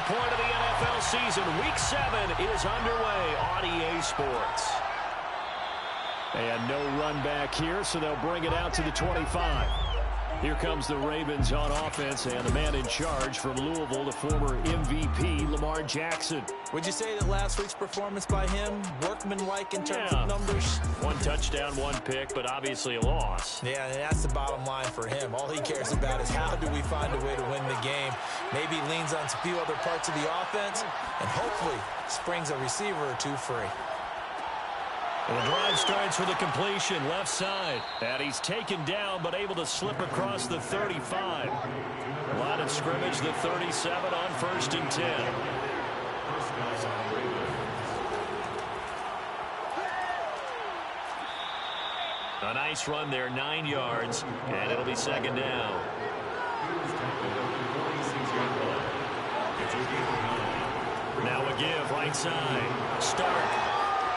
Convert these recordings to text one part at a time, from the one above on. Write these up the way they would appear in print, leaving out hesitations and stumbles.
point of the NFL season. Week 7 is underway on EA Sports. And no run back here, so they'll bring it out to the 25. Here comes the Ravens on offense, and the man in charge from Louisville, the former MVP, Lamar Jackson. Would you say that last week's performance by him, workmanlike in terms of numbers? 1 touchdown, 1 pick, but obviously a loss. Yeah, and that's the bottom line for him. All he cares about is how do we find a way to win the game. Maybe leans on a few other parts of the offense, and hopefully springs a receiver or two free. And the drive starts with a completion left side. And he's taken down but able to slip across the 35. Line of scrimmage, the 37 on 1st and 10. A nice run there, 9 yards, and it'll be 2nd down. Now a give right side. Stark.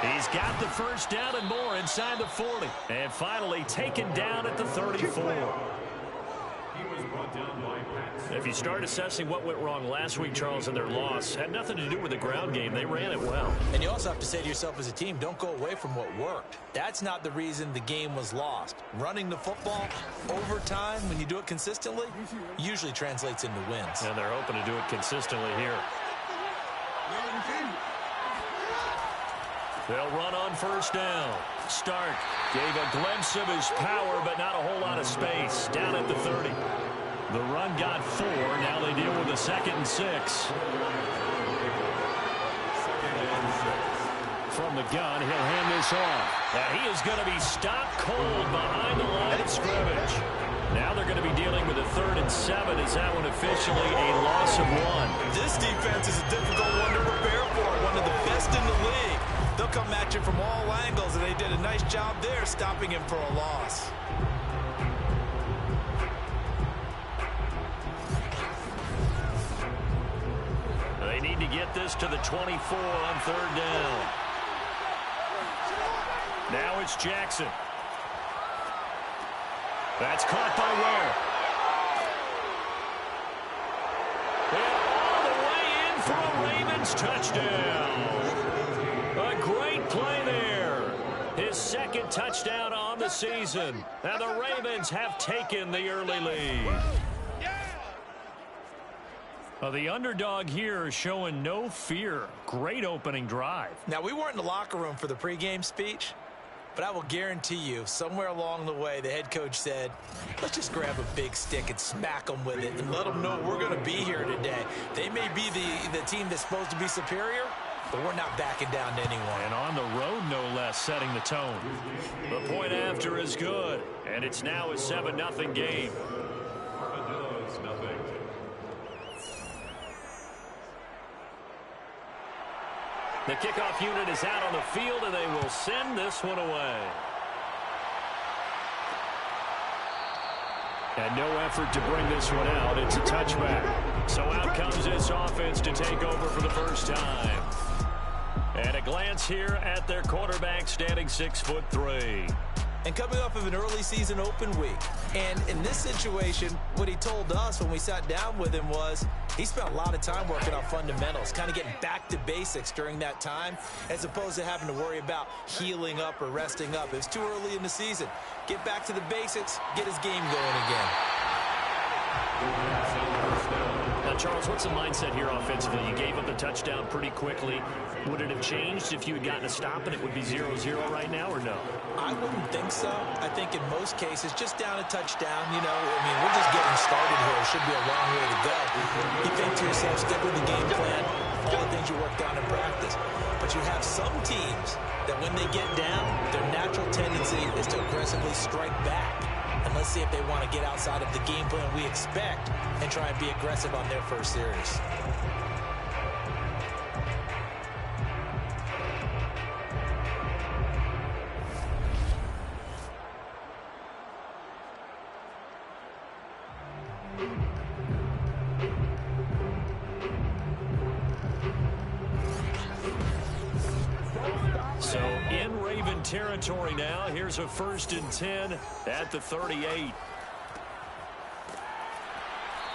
He's got the 1st down and more inside the 40. And finally taken down at the 34. If you start assessing what went wrong last week, Charles, in their loss, had nothing to do with the ground game. They ran it well. And you also have to say to yourself as a team, don't go away from what worked. That's not the reason the game was lost. Running the football over time, when you do it consistently, usually translates into wins. And they're hoping to do it consistently here. They'll run on 1st down. Stark gave a glimpse of his power, but not a whole lot of space. Down at the 30. The run got 4. Now they deal with a 2nd and 6. From the gun, he'll hand this off. And he is going to be stopped cold behind the line of scrimmage. Now they're going to be dealing with a 3rd and 7. Is that one officially a loss of 1? This defense is a difficult one to prepare for. One of the best in the league. They'll come at you from all angles, and they did a nice job there stopping him for a loss. They need to get this to the 24 on 3rd down. Now it's Jackson. That's caught by Ware. And all the way in for a Ravens touchdown. A great play there. His 2nd touchdown on the season. And the Ravens have taken the early lead. The underdog here is showing no fear. Great opening drive. Now, we weren't in the locker room for the pregame speech, but I will guarantee you, somewhere along the way, the head coach said, let's just grab a big stick and smack them with it and let them know we're going to be here today. They may be the team that's supposed to be superior, but we're not backing down to anyone. And on the road, no less, setting the tone. The point after is good, and it's now a 7-0 game. The kickoff unit is out on the field, and they will send this one away. And no effort to bring this one out. It's a touchback. So out comes this offense to take over for the first time. And a glance here at their quarterback, standing 6'3". And coming off of an early season open week. And in this situation, what he told us when we sat down with him was he spent a lot of time working on fundamentals, kind of getting back to basics during that time, as opposed to having to worry about healing up or resting up. It was too early in the season. Get back to the basics, get his game going again. Now, Charles, what's the mindset here offensively? You gave up the touchdown pretty quickly. Would it have changed if you had gotten a stop and it would be 0-0 right now, or no? I wouldn't think so. I think in most cases, just down a touchdown, you know, I mean, we're just getting started here. It should be a long way to go. You think to yourself, stick with the game plan, all the things you worked on in practice. But you have some teams that when they get down, their natural tendency is to aggressively strike back. And let's see if they want to get outside of the game plan we expect and try and be aggressive on their first series. So in Raven territory now. Here's a 1st and 10 at the 38.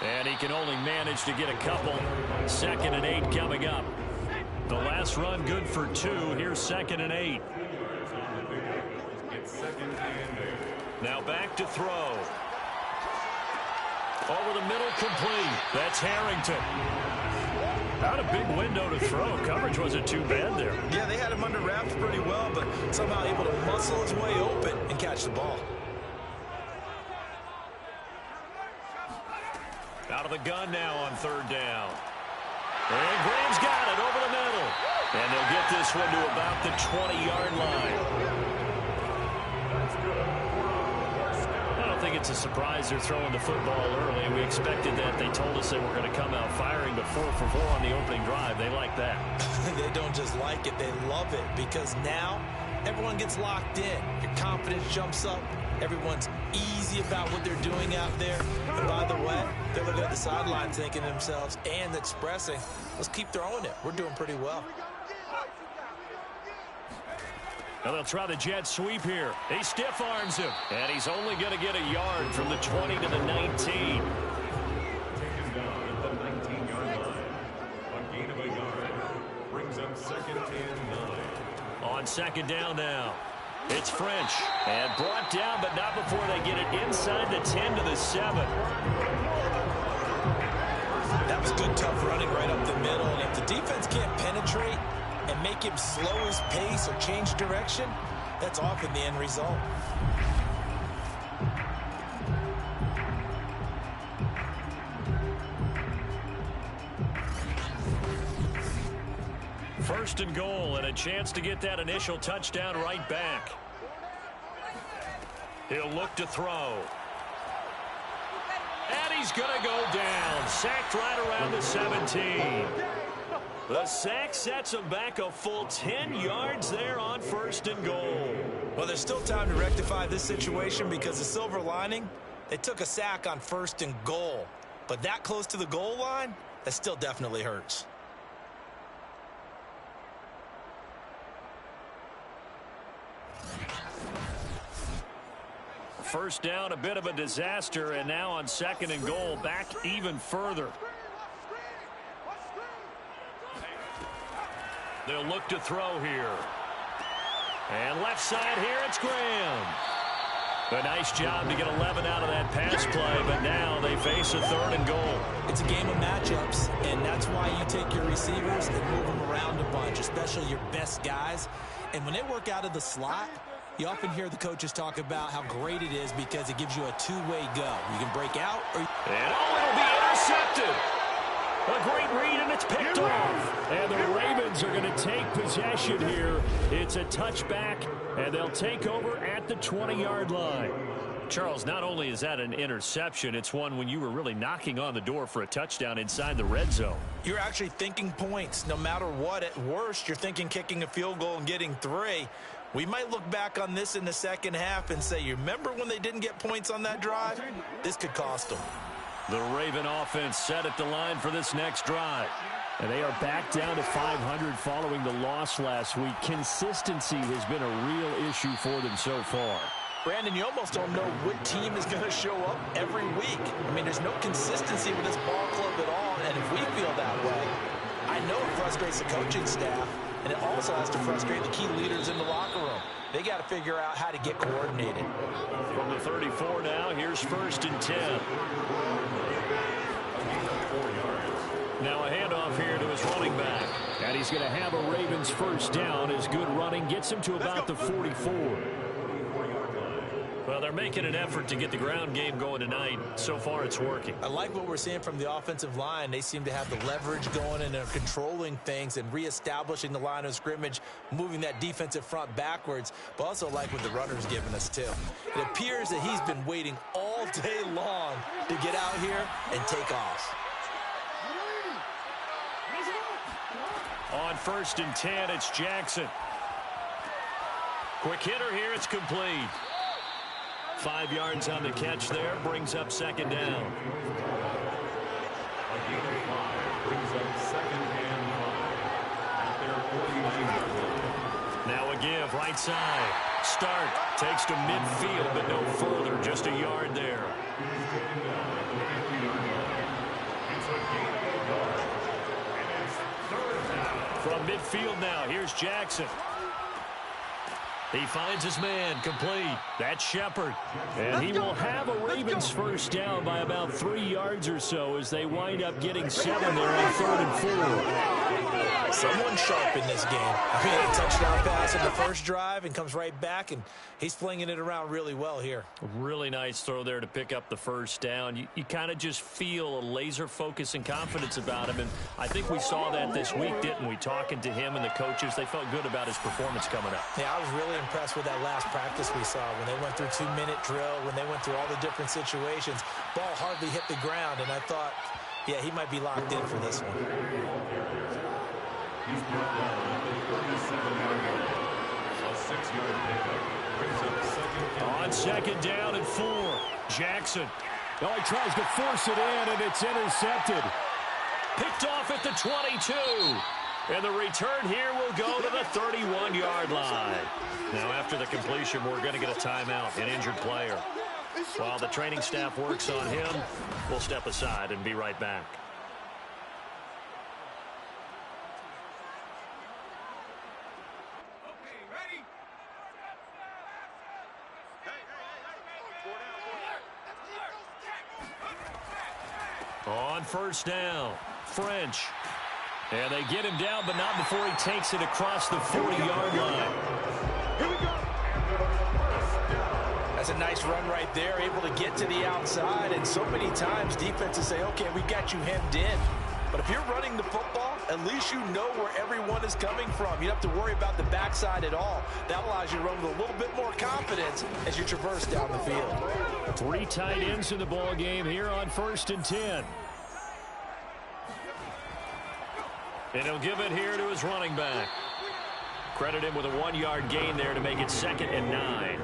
And he can only manage to get a couple. 2nd and 8 coming up. The last run good for 2. Here's 2nd and 8. Now back to throw. Over the middle, complete. That's Harrington. Not a big window to throw. Coverage wasn't too bad there. Yeah, they had him under wraps pretty well, but somehow able to muscle his way open and catch the ball. Out of the gun now on 3rd down. And Graham's got it over the middle. And they'll get this one to about the 20-yard line. I don't think it's a surprise they're throwing the football early. We expected that. They told us they were going to come out firing, but 4 for 4 on the opening drive. They like that. They don't just like it, they love it, because now everyone gets locked in. Your confidence jumps up. Everyone's easy about what they're doing out there. And by the way, they're looking at the sideline thinking to themselves and expressing, let's keep throwing it. We're doing pretty well. Now they'll try the jet sweep here. He stiff arms him. And he's only going to get a yard from the 20 to the 19. Taken down at the 19-yard line. A gain of a yard. Brings up 2nd and 9. On 2nd down now. It's French. And brought down, but not before they get it inside the 10 to the 7. That was good, tough running right up the middle. And if the defense can't penetrate and make him slow his pace or change direction, that's often the end result. First and goal, and a chance to get that initial touchdown right back. He'll look to throw. And he's going to go down. Sacked right around the 17. The sack sets him back a full 10 yards there on 1st and goal. Well, there's still time to rectify this situation, because the silver lining, they took a sack on 1st and goal. But that close to the goal line, that still definitely hurts. First down, a bit of a disaster, and now on 2nd and goal, back even further. They'll look to throw here. And left side here, it's Graham. A nice job to get 11 out of that pass play, but now they face a 3rd and goal. It's a game of matchups, and that's why you take your receivers and move them around a bunch, especially your best guys. And when they work out of the slot, you often hear the coaches talk about how great it is because it gives you a two-way go. You can break out or... And it'll be intercepted. A great read, and it's picked off. And the Ravens are going to take possession here. It's a touchback, and they'll take over at the 20-yard line. Charles, not only is that an interception, it's one when you were really knocking on the door for a touchdown inside the red zone. You're actually thinking points. No matter what, at worst, you're thinking kicking a field goal and getting 3. We might look back on this in the second half and say, you remember when they didn't get points on that drive? This could cost them. The Raven offense set at the line for this next drive. And they are back down to 500 following the loss last week. Consistency has been a real issue for them so far. Brandon, you almost don't know what team is going to show up every week. I mean, there's no consistency with this ball club at all, and if we feel that way, I know it frustrates the coaching staff, and it also has to frustrate the key leaders in the locker room. They got to figure out how to get coordinated. From the 34 now, here's 1st and 10. Now a handoff here to his running back. And he's going to have a Ravens first down. His good running gets him to about the 44. Well, they're making an effort to get the ground game going tonight. So far, it's working. I like what we're seeing from the offensive line. They seem to have the leverage going, and they're controlling things and reestablishing the line of scrimmage, moving that defensive front backwards, but also like what the runner's giving us, too. It appears that he's been waiting all day long to get out here and take off. On 1st and 10, it's Jackson. Quick hitter here, it's complete. 5 yards on the catch there, brings up 2nd down. Now a give right right side. Start takes to midfield, but no further. Just a yard there. From midfield now, here's Jackson. He finds his man, complete. That's Shepard. And he will have a Ravens first down by about 3 yards or so as they wind up getting 7 there on 3rd and 4. Someone sharp in this game. I mean, a touchdown pass in the first drive and comes right back, and he's flinging it around really well here. Really nice throw there to pick up the first down. You kind of just feel a laser focus and confidence about him, and I think we saw that this week, didn't we? Talking to him and the coaches, they felt good about his performance coming up. Yeah, I was really impressed with that last practice we saw when they went through 2-minute drill, when they went through all the different situations. Ball hardly hit the ground, and I thought, yeah, he might be locked in for this one. He's brought down at the 37-yard line. A 6-yard pickup brings up On 2nd down and 4. Jackson. Oh, he tries to force it in, and it's intercepted. Picked off at the 22. And the return here will go to the 31-yard line. Now, after the completion, we're going to get a timeout, an injured player. While the training staff works on him, we'll step aside and be right back. On 1st down, French. And they get him down, but not before he takes it across the 40-yard line. That's a nice run right there, able to get to the outside. And so many times defenses say, okay, we got you hemmed in. But if you're running the football, at least you know where everyone is coming from. You don't have to worry about the backside at all. That allows you to run with a little bit more confidence as you traverse down the field. 3 tight ends in the ball game here on 1st and 10. And he'll give it here to his running back. Credit him with a 1-yard gain there to make it 2nd and 9.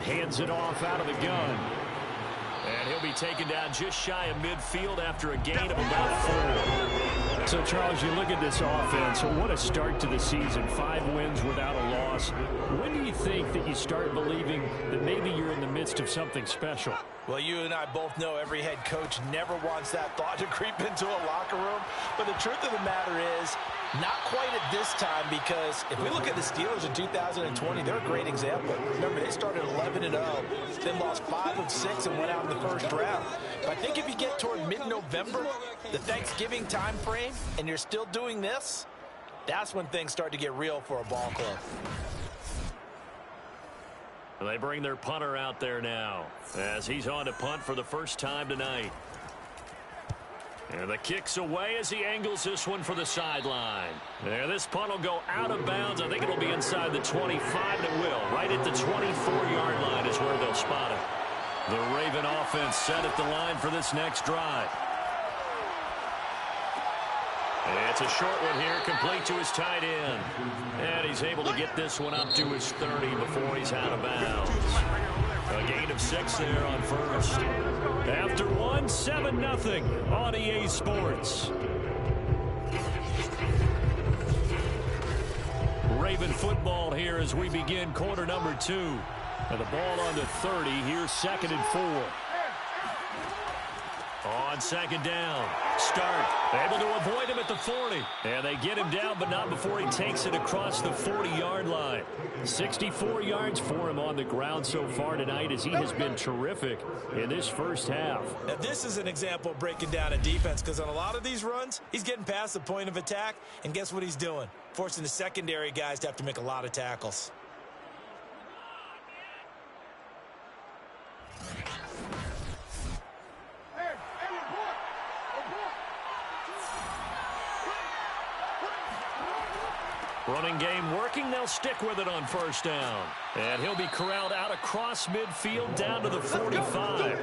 Hands it off out of the gun. And he'll be taken down just shy of midfield after a gain of about 4. So, Charles, you look at this offense, what a start to the season. 5 wins without a loss. When do you think that you start believing that maybe you're in the midst of something special? Well, you and I both know every head coach never wants that thought to creep into a locker room. But the truth of the matter is, not quite at this time, because if we look at the Steelers in 2020, they're a great example. Remember, they started 11-0, then lost 5 of 6 and went out in the first round. But I think if you get toward mid-November, the Thanksgiving time frame, and you're still doing this, that's when things start to get real for a ball club. They bring their punter out there now as he's on to punt for the first time tonight. And the kick's away as he angles this one for the sideline. And this punt will go out of bounds. I think it'll be inside the 25, and it will. Right at the 24-yard line is where they'll spot it. The Raven offense set at the line for this next drive. It's a short one here, complete to his tight end. And he's able to get this one up to his 30 before he's out of bounds. A gain of 6 there on first. After 1, 7-0 on EA Sports. Raven football here as we begin quarter number 2. And the ball on the 30. Here's 2nd and 4. On 2nd down, Start able to avoid him at the 40. And they get him down, but not before he takes it across the 40-yard line. 64 yards for him on the ground so far tonight as he has been terrific in this first half. Now, this is an example of breaking down a defense, because on a lot of these runs, he's getting past the point of attack, and guess what he's doing? Forcing the secondary guys to have to make a lot of tackles. Running game working. They'll stick with it on first down. And he'll be corralled out across midfield down to the 45.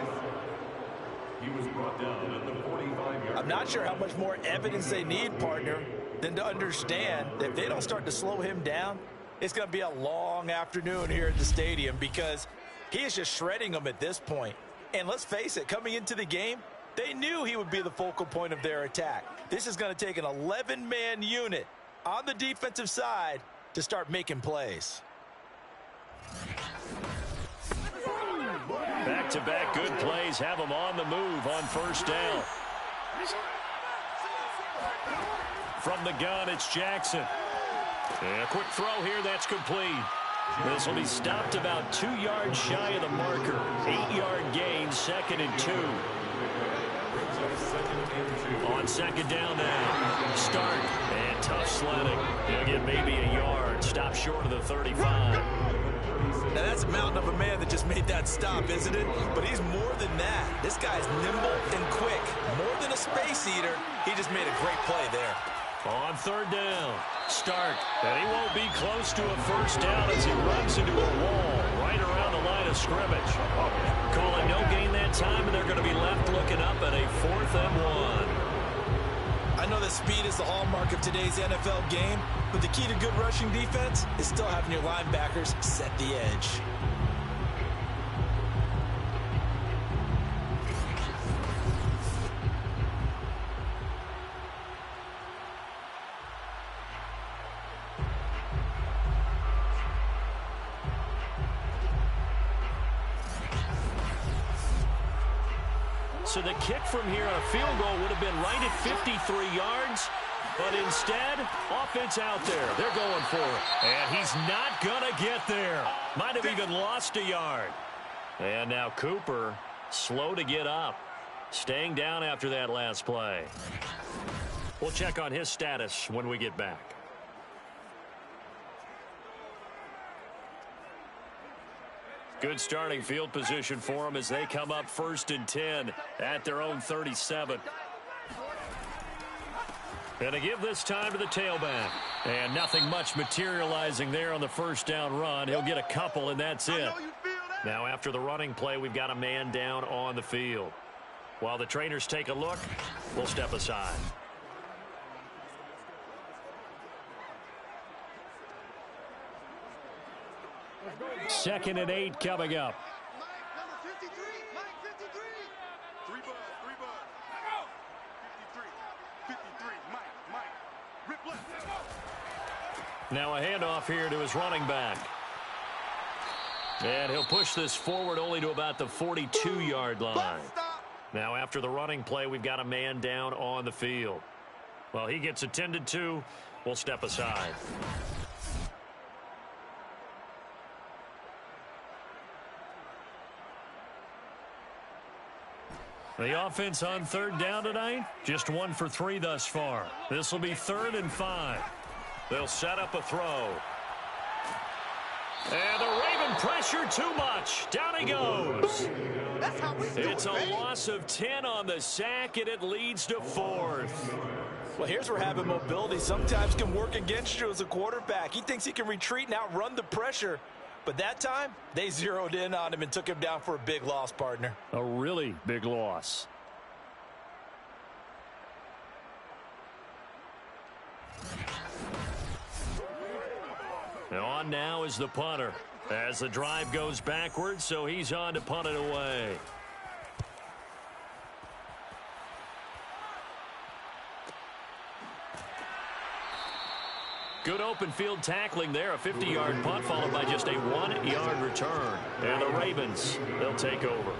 He was brought down at the 45-yard. I'm not sure how much more evidence they need, partner, than to understand that if they don't start to slow him down, it's going to be a long afternoon here at the stadium, because he is just shredding them at this point. And let's face it, coming into the game, They knew he would be the focal point of their attack. This is going to take an 11-man unit on the defensive side to start making plays. Back-to-back good plays have them on the move on first down. From the gun, it's Jackson. And a quick throw here, that's complete. This will be stopped about 2 yards shy of the marker. 8-yard gain, 2nd and 2. On second down now. Start. And tough sledding. He'll get maybe a yard. Stop short of the 35. Now, that's a mountain of a man that just made that stop, isn't it? But he's more than that. This guy's nimble and quick. More than a space eater, he just made a great play there. On third down, Start. And he won't be close to a first down as he runs into a wall right around the line of scrimmage. Calling no gain that time, and they're going to be left looking up at a 4th and 1. I know that speed is the hallmark of today's NFL game, but the key to good rushing defense is still having your linebackers set the edge. So the kick from here on a field goal would have been right at 53 yards. But instead, offense out there. They're going for it. And he's not going to get there. Might have even lost a yard. And now Cooper, slow to get up. Staying down after that last play. We'll check on his status when we get back. Good starting field position for them as they come up 1st and 10 at their own 37. And to give this time to the tailback. And nothing much materializing there on the first down run. He'll get a couple, and that's it. Now after the running play, we've got a man down on the field. While the trainers take a look, we'll step aside. Second and 8 coming up. Now a handoff here to his running back. And he'll push this forward only to about the 42-yard line. Now after the running play, we've got a man down on the field. Well, he gets attended to. We'll step aside. The offense on third down tonight, just 1 for 3 thus far. This will be 3rd and 5. They'll set up a throw. And the Raven pressure too much. Down he goes. It's a loss of 10 on the sack, and it leads to 4th. Well, here's where having mobility sometimes can work against you as a quarterback. He thinks he can retreat and outrun the pressure. But that time, they zeroed in on him and took him down for a big loss, partner. A really big loss. On now is the punter. As the drive goes backwards, so he's on to punt it away. Good open field tackling there. A 50-yard punt followed by just a 1-yard return. And the Ravens, they'll take over.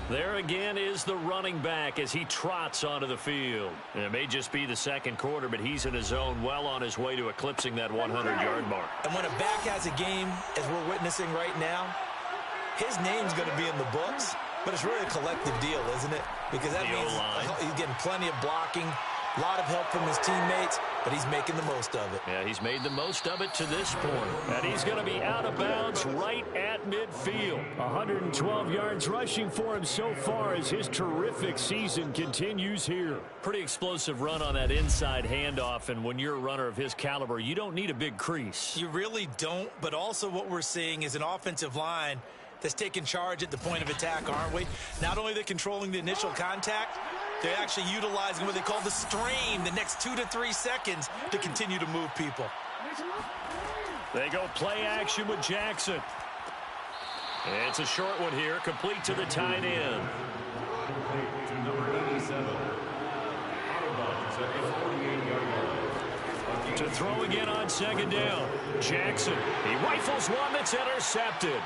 There again is the running back as he trots onto the field. And it may just be the second quarter, but he's in his zone, well on his way to eclipsing that 100-yard mark. And when a back has a game, as we're witnessing right now, his name's going to be in the books, but it's really a collective deal, isn't it? Because that means he's getting plenty of blocking, a lot of help from his teammates, but he's making the most of it. Yeah, he's made the most of it to this point. And he's going to be out of bounds right at midfield. 112 yards rushing for him so far as his terrific season continues here. Pretty explosive run on that inside handoff, and when you're a runner of his caliber, you don't need a big crease. You really don't, but also what we're seeing is an offensive line that's taking charge at the point of attack, aren't we? Not only are they controlling the initial contact, they're actually utilizing what they call the strain, the next 2 to 3 seconds to continue to move people. They go play action with Jackson. It's a short one here, complete to the tight end. To throw again on second down. Jackson. He rifles one that's intercepted.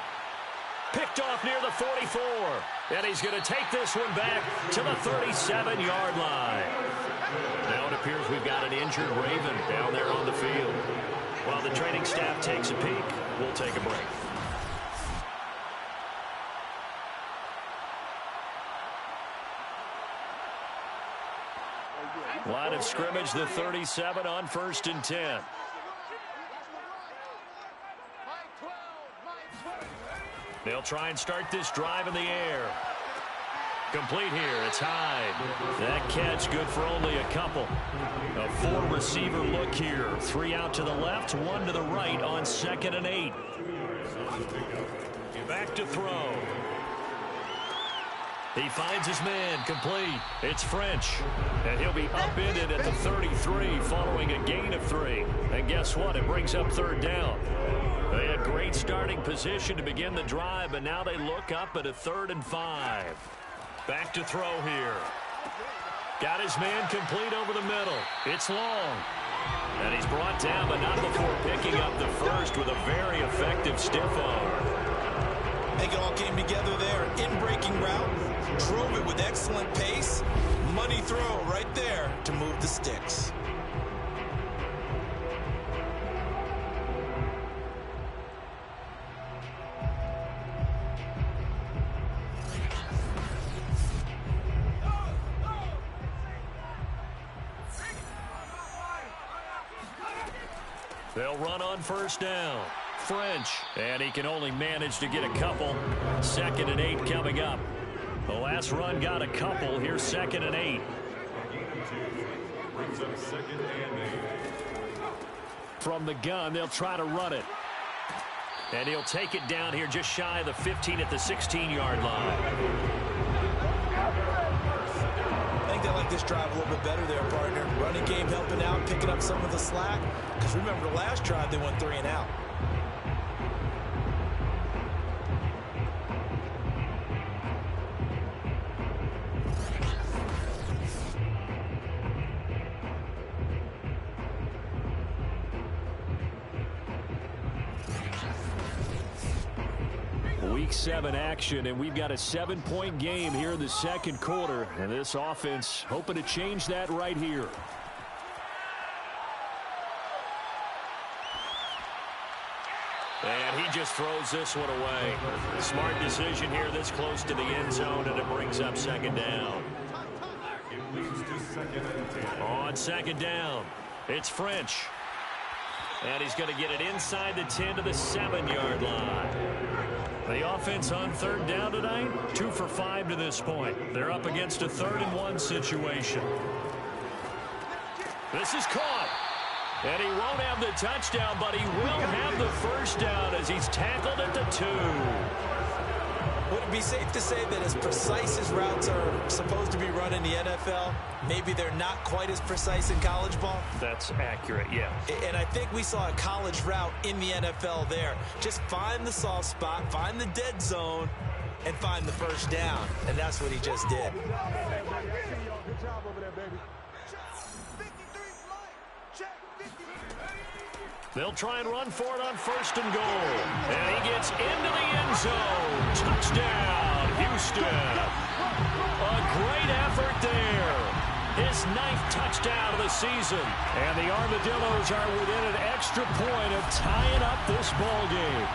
Picked off near the 44. And he's going to take this one back to the 37-yard line. Now it appears we've got an injured Raven down there on the field. While the training staff takes a peek, we'll take a break. Line of scrimmage, the 37 on 1st and 10. They'll try and start this drive in the air. Complete here. It's Hyde. That catch good for only a couple. A 4-receiver look here. 3 out to the left, 1 to the right on 2nd and 8. Back to throw. He finds his man. Complete. It's French. And he'll be upended at the 33 following a gain of 3. And guess what? It brings up 3rd down. They had great starting position to begin the drive, but now they look up at a 3rd and 5. Back to throw here. Got his man complete over the middle. It's long. And he's brought down, but not before picking up the first with a very effective stiff arm. I think it all came together there. In-breaking route. Drove it with excellent pace. Money throw right there to move the sticks. They'll run on 1st down. French. And he can only manage to get a couple. 2nd and 8 coming up. The last run got a couple. Here's 2nd and 8. From the gun, they'll try to run it. And he'll take it down here just shy of the 15 at the 16-yard line. I think they like this drive a little bit better there, partner. Running game helping out, picking up some of the slack. Because remember, the last drive, they went 3 and out. Week 7 action, and we've got a 7-point game here in the 2nd quarter. And this offense hoping to change that right here. And he just throws this one away. Smart decision here this close to the end zone, and it brings up 2nd down. It leads to 2nd and 10. On 2nd down, it's French. And he's going to get it inside the 10 to the 7-yard line. The offense on 3rd down tonight, 2 for 5 to this point. They're up against a 3rd and 1 situation. This is caught. And he won't have the touchdown, but he will have the 1st down as he's tackled at the 2. Would it be safe to say that as precise as routes are supposed to be run in the NFL, maybe they're not quite as precise in college ball? That's accurate, yeah. And I think we saw a college route in the NFL there. Just find the soft spot, find the dead zone, and find the 1st down. And that's what he just did. Good job over there, baby. They'll try and run for it on 1st and goal. And he gets into the end zone. Touchdown, Houston. A great effort there. His 9th touchdown of the season. And the Armadillos are within an extra point of tying up this ball game.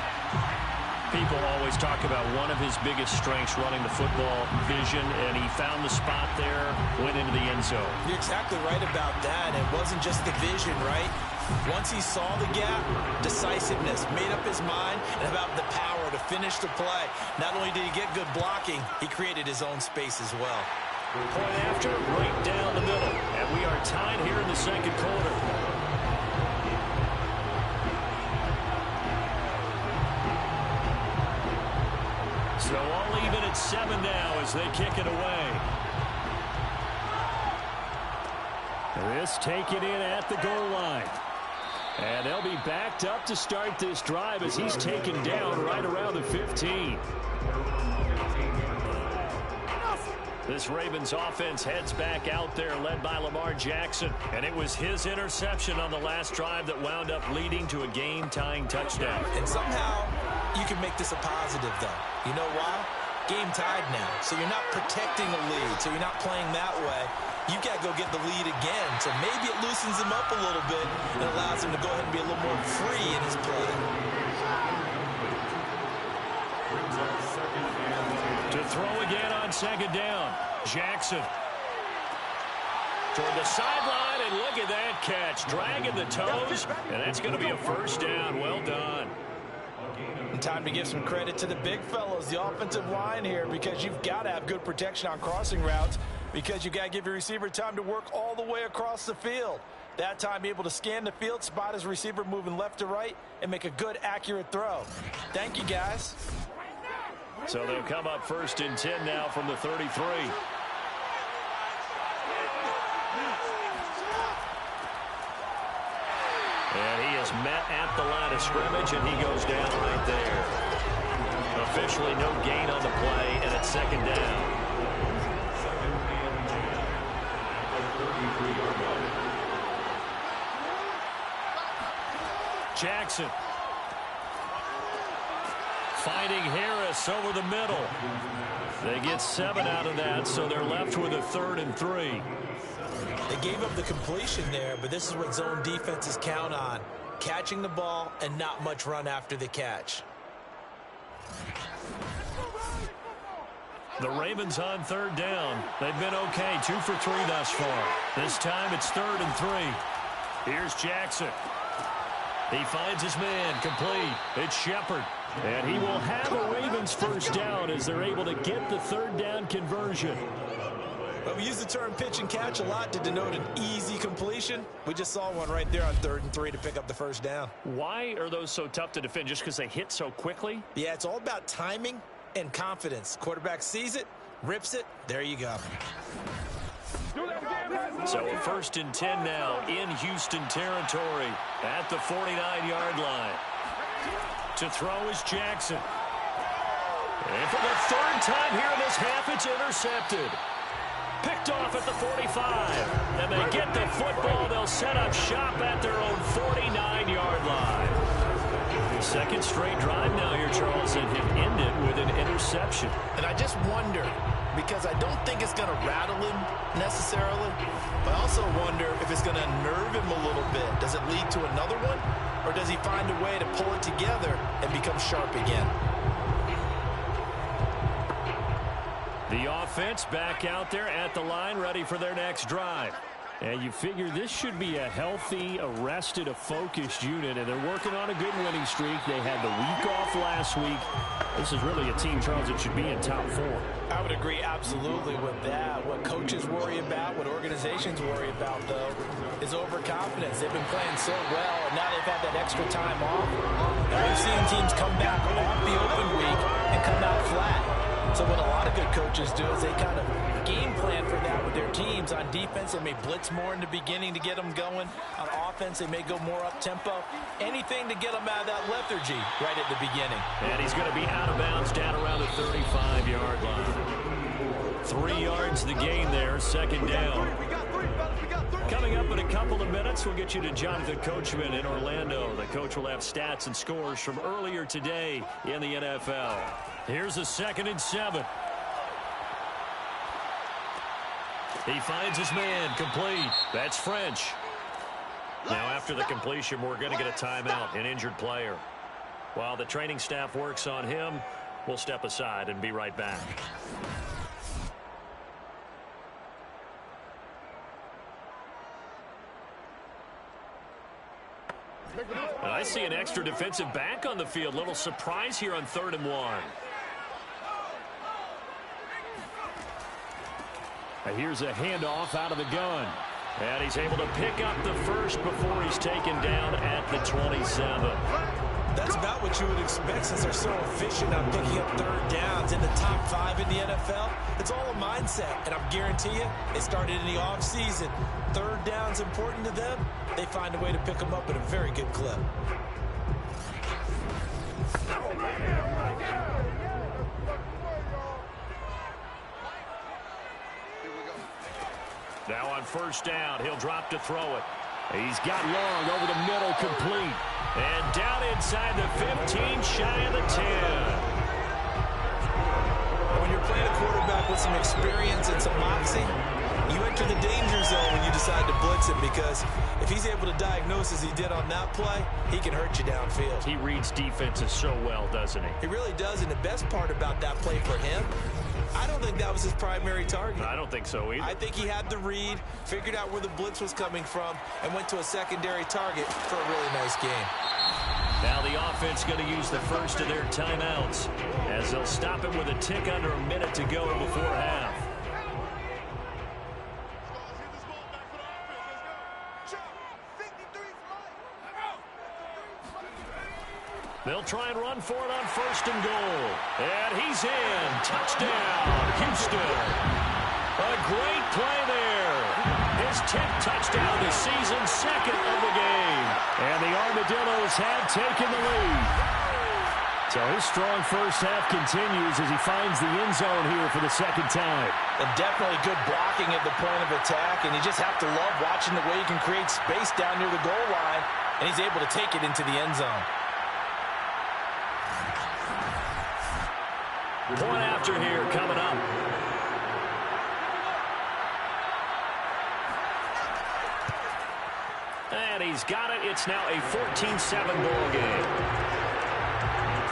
People always talk about one of his biggest strengths running the football, vision, and he found the spot there, went into the end zone. You're exactly right about that. It wasn't just the vision, right? Once he saw the gap, decisiveness, made up his mind, and about the power to finish the play. Not only did he get good blocking, he created his own space as well. Point after, right down the middle. And we are tied here in the 2nd quarter. So all even at 7 now as they kick it away. This taken in at the goal line. And they'll be backed up to start this drive as he's taken down right around the 15. This Ravens offense heads back out there, led by Lamar Jackson. And it was his interception on the last drive that wound up leading to a game-tying touchdown. And somehow you can make this a positive, though. You know why? Game tied now. So you're not protecting the lead. So you're not playing that way. You've got to go get the lead again. So maybe it loosens him up a little bit and allows him to go ahead and be a little more free in his play. To throw again on second down. Jackson toward the sideline, and look at that catch. Dragging the toes, and that's going to be a first down. Well done. And time to give some credit to the big fellows, the offensive line here, because you've got to have good protection on crossing routes, because you've got to give your receiver time to work all the way across the field. That time, able to scan the field, spot his receiver moving left to right, and make a good, accurate throw. Thank you, guys. So they'll come up 1st and 10 now from the 33. And he is met at the line of scrimmage, and he goes down right there. Officially no gain on the play, and it's second down. Jackson finding Harris over the middle. They get 7 out of that, so they're left with a 3rd and 3. They gave up the completion there, but this is what zone defenses count on. Catching the ball and not much run after the catch. The Ravens on 3rd down. They've been okay, 2 for 3 thus far. This time it's 3rd and 3. Here's Jackson. He finds his man, complete. It's Shepard. And he will have a Ravens first down as they're able to get the 3rd down conversion. But we use the term pitch and catch a lot to denote an easy completion. We just saw one right there on 3rd and 3 to pick up the first down. Why are those so tough to defend? Just because they hit so quickly? Yeah, it's all about timing and confidence. Quarterback sees it, rips it, there you go. So a 1st and 10 now in Houston territory at the 49-yard line. To throw is Jackson. And for the 3rd time here in this half, it's intercepted. Picked off at the 45. And they get the football. They'll set up shop at their own 49-yard line. Second straight drive now here, Charles, and have ended with an interception. And I just wonder, because I don't think it's going to rattle him necessarily, but I also wonder if it's going to unnerve him a little bit. Does it lead to another one? Or does he find a way to pull it together and become sharp again? The offense back out there at the line, ready for their next drive. And you figure this should be a healthy, arrested, a focused unit, and they're working on a good winning streak. They had the week off last week. This is really a team, Charles, that should be in top 4. I would agree absolutely with that. What coaches worry about, what organizations worry about, though, is overconfidence. They've been playing so well, and now they've had that extra time off. And we've seen teams come back off the open week and come out flat. So what a lot of good coaches do is they kind of game plan for that with their teams. On defense, they may blitz more in the beginning to get them going. On offense, they may go more up-tempo. Anything to get them out of that lethargy right at the beginning. And he's going to be out of bounds down around the 35-yard line. 3 yards the gain there, second down. Coming up in a couple of minutes, we'll get you to Jonathan Coachman in Orlando. The coach will have stats and scores from earlier today in the NFL. Here's a 2nd and 7. He finds his man, complete. That's French. Now after the completion, we're going to get a timeout, an injured player. While the training staff works on him, we'll step aside and be right back. And I see an extra defensive back on the field. Little surprise here on 3rd and 1. And here's a handoff out of the gun. And he's able to pick up the first before he's taken down at the 27. That's about what you would expect since they're so efficient on picking up 3rd downs in the top 5 in the NFL. It's all a mindset, and I guarantee you, they started in the offseason. 3rd down's important to them. They find a way to pick them up at a very good clip. Now on first down, he'll drop to throw it. He's got long over the middle, complete. And down inside the 15, shy of the 10. When you're playing a quarterback with some experience and some moxie, you enter the danger zone when you decide to blitz him, because if he's able to diagnose as he did on that play, he can hurt you downfield. He reads defenses so well, doesn't he? He really does, and the best part about that play for him, I don't think that was his primary target. I don't think so either. I think he had the read, figured out where the blitz was coming from, and went to a secondary target for a really nice game. Now the offense going to use the first of their timeouts, as they'll stop him with a tick under a minute to go before half. They'll try and run for it on first and goal. And he's in. Touchdown, Houston. A great play there. His 10th touchdown of the season, second of the game. And the Armadillos have taken the lead. So his strong first half continues as he finds the end zone here for the second time. And definitely good blocking at the point of attack, and you just have to love watching the way he can create space down near the goal line, and he's able to take it into the end zone. Point after here coming up. And he's got it. It's now a 14-7 ball game.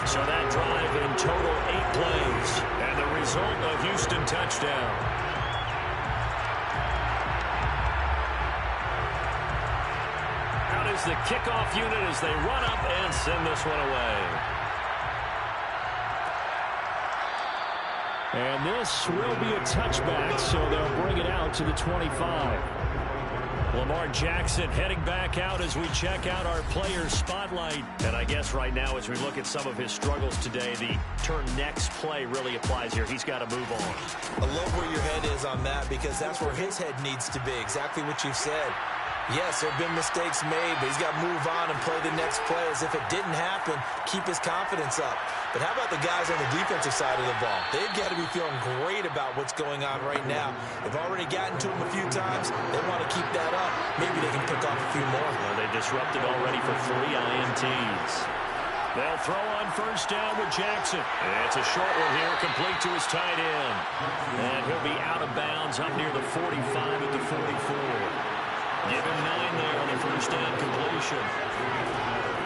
So that drive in total 8 plays. And the result, a Houston touchdown. Out is the kickoff unit as they run up and send this one away. And this will be a touchback, so they'll bring it out to the 25. Lamar Jackson heading back out as we check out our players spotlight. And I guess right now as we look at some of his struggles today, the turn next play really applies here. He's got to move on. I love where your head is on that, because that's where his head needs to be. Exactly what you've said. Yes, there have been mistakes made, but he's got to move on and play the next play as if it didn't happen. Keep his confidence up. But how about the guys on the defensive side of the ball? They've got to be feeling great about what's going on right now. They've already gotten to him a few times. They want to keep that up. Maybe they can pick off a few more. Well, they disrupted already for 3 INTs. They'll throw on first down with Jackson. It's a short one here, complete to his tight end. And he'll be out of bounds up near the 45 at the 44. Give him 9 there on the first down completion.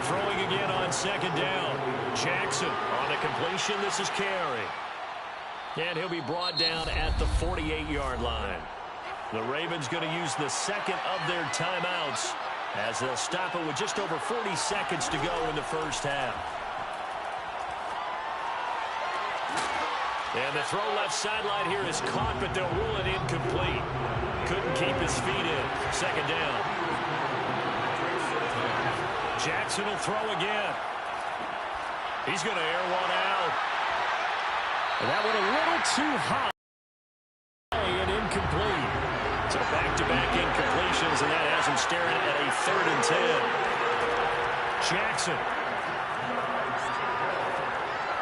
Throwing again on second down. Jackson on the completion. This is Carey. And he'll be brought down at the 48-yard line. The Ravens going to use the second of their timeouts as they'll stop it with just over 40 seconds to go in the first half. And the throw left sideline here is caught, but they'll rule it incomplete. Couldn't keep his feet in. Second down. Jackson will throw again. He's going to air one out. And that one a little too high and incomplete. So back-to-back incompletions, and that has him staring at a 3rd and 10. Jackson.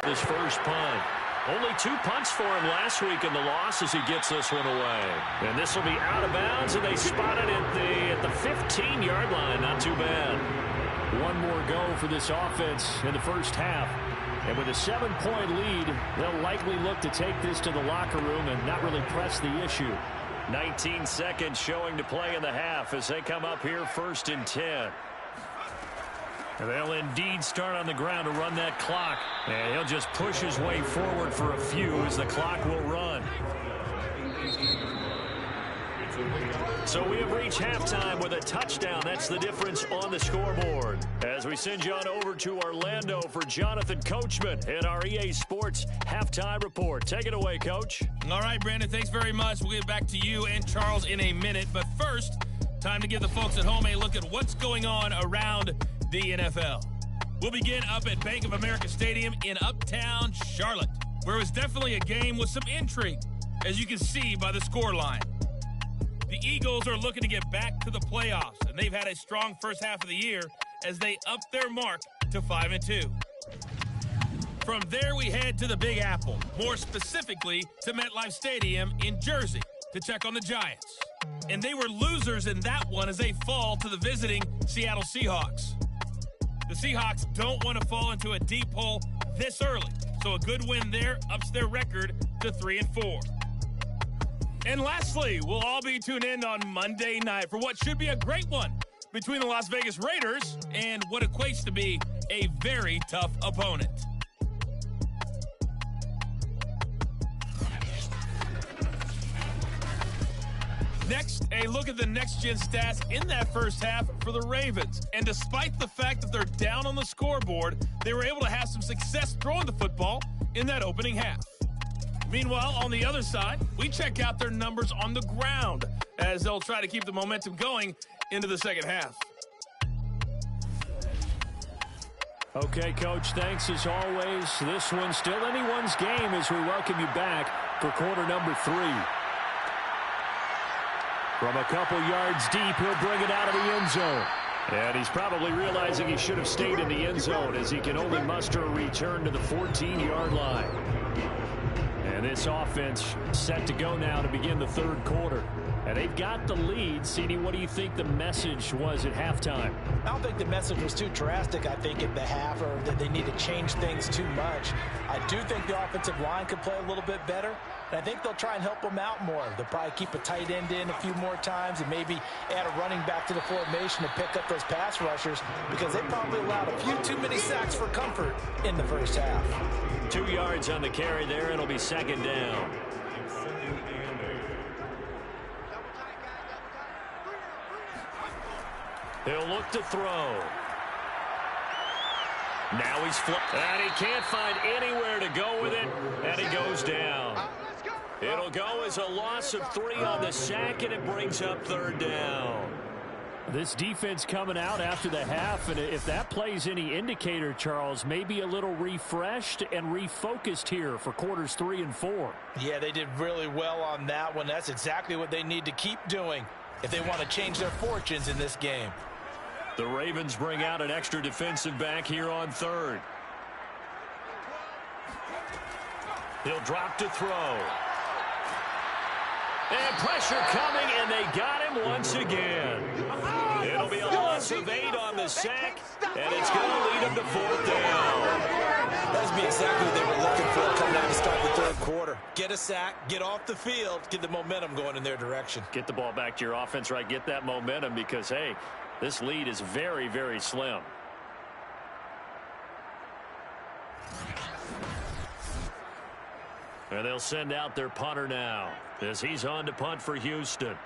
His first punt. Only 2 punts for him last week in the loss as he gets this one away. And this will be out of bounds, and they spot it at the 15-yard line. Not too bad. One more go for this offense in the first half. And with a 7-point lead, they'll likely look to take this to the locker room and not really press the issue. 19 seconds showing to play in the half as they come up here 1st and 10. And they'll indeed start on the ground to run that clock. And he'll just push his way forward for a few as the clock will run. So we have reached halftime with a touchdown. That's the difference on the scoreboard. As we send you on over to Orlando for Jonathan Coachman in our EA Sports Halftime Report. Take it away, Coach. All right, Brandon, thanks very much. We'll get back to you and Charles in a minute. But first, time to give the folks at home a look at what's going on around the NFL. We'll begin up at Bank of America Stadium in Uptown Charlotte, where it was definitely a game with some intrigue, as you can see by the scoreline. The Eagles are looking to get back to the playoffs, and they've had a strong first half of the year as they up their mark to 5-2. From there, we head to the Big Apple, more specifically to MetLife Stadium in Jersey, to check on the Giants. And they were losers in that one as they fall to the visiting Seattle Seahawks. The Seahawks don't want to fall into a deep hole this early, so a good win there ups their record to 3-4. And lastly, we'll all be tuned in on Monday night for what should be a great one between the Las Vegas Raiders and what equates to be a very tough opponent. Next, a look at the next-gen stats in that first half for the Ravens. And despite the fact that they're down on the scoreboard, they were able to have some success throwing the football in that opening half. Meanwhile, on the other side, we check out their numbers on the ground as they'll try to keep the momentum going into the second half. Okay, Coach, thanks as always. This one's still anyone's game as we welcome you back for quarter number 3. From a couple yards deep, he'll bring it out of the end zone. And he's probably realizing he should have stayed in the end zone as he can only muster a return to the 14-yard line. And this offense set to go now to begin the third quarter. And they've got the lead. Ceedee, what do you think the message was at halftime? I don't think the message was too drastic, I think, at the half, or that they need to change things too much. I do think the offensive line could play a little bit better, and I think they'll try and help them out more. They'll probably keep a tight end in a few more times and maybe add a running back to the formation to pick up those pass rushers because they probably allowed a few too many sacks for comfort in the first half. 2 yards on the carry there. It'll be second down. He'll look to throw. Now he's flipped. And he can't find anywhere to go with it. And he goes down. It'll go as a loss of 3 on the sack, and it brings up third down. This defense coming out after the half, and if that plays any indicator, Charles, maybe a little refreshed and refocused here for quarters 3 and 4. Yeah, they did really well on that one. That's exactly what they need to keep doing if they want to change their fortunes in this game. The Ravens bring out an extra defensive back here on third. He'll drop to throw. And pressure coming, and they got him once again. It'll be a loss of 8 on the sack, and it's going to lead them to fourth down. That would be exactly what they were looking for coming out to start the third quarter. Get a sack, get off the field, get the momentum going in their direction. Get the ball back to your offense, right? Get that momentum because, hey, this lead is very, very slim. And they'll send out their punter now as he's on to punt for Houston.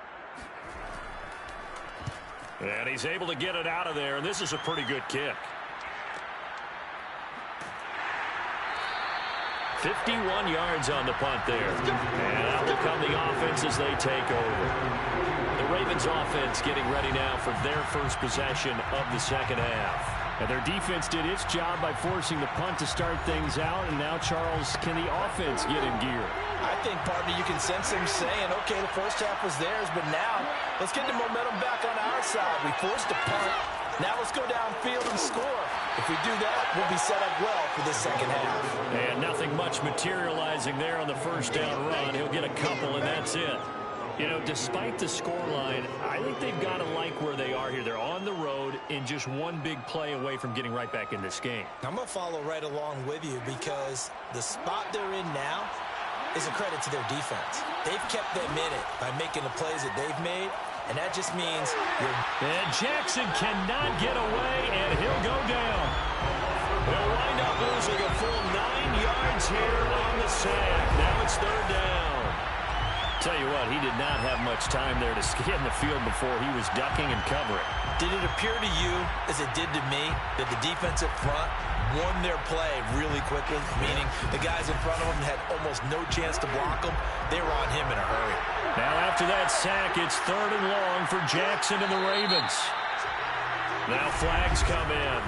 And he's able to get it out of there, and this is a pretty good kick. 51 yards on the punt there. And out will come the offense as they take over. The Ravens offense getting ready now for their first possession of the second half. And their defense did its job by forcing the punt to start things out. And now, Charles, can the offense get in gear? I think, partner, you can sense them saying, okay, the first half was theirs, but now let's get the momentum back on our side. We forced a punt. Now let's go downfield and score. If we do that, we'll be set up well for this second half. And nothing much materializing there on the first down run. He'll get a couple, and that's it. You know, despite the scoreline, I think they've got to like where they are here. They're on the road in just one big play away from getting right back in this game. I'm going to follow right along with you because the spot they're in now is a credit to their defense. They've kept them in it by making the plays that they've made, and that just means And Jackson cannot get away, and he'll go down. They'll wind up losing a full 9 yards here on the sack. Now it's third down. Tell you what, he did not have much time there to scan the field before he was ducking and covering. Did it appear to you, as it did to me, that the defensive front won their play really quickly? Meaning the guys in front of them had almost no chance to block them. They were on him in a hurry. Now after that sack, it's third and long for Jackson and the Ravens. Now flags come in.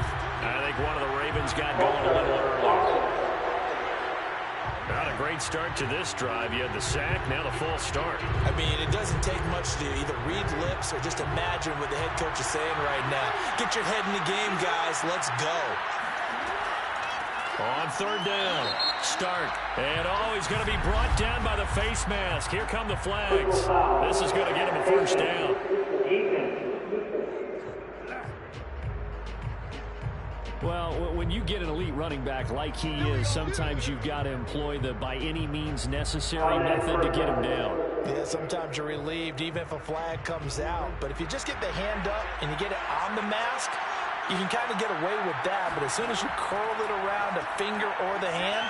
I think one of the Ravens got going a little early. Not a great start to this drive. You had the sack, now the full start. I mean, it doesn't take much to either read lips or just imagine what the head coach is saying right now. Get your head in the game, guys. Let's go. On third down, start. And he's going to be brought down by the face mask. Here come the flags. This is going to get him a first down. Well, when you get an elite running back like he is, sometimes you've got to employ the by any means necessary method to get him down. Yeah, sometimes you're relieved even if a flag comes out. But if you just get the hand up and you get it on the mask, you can kind of get away with that. But as soon as you curl it around a finger or the hand,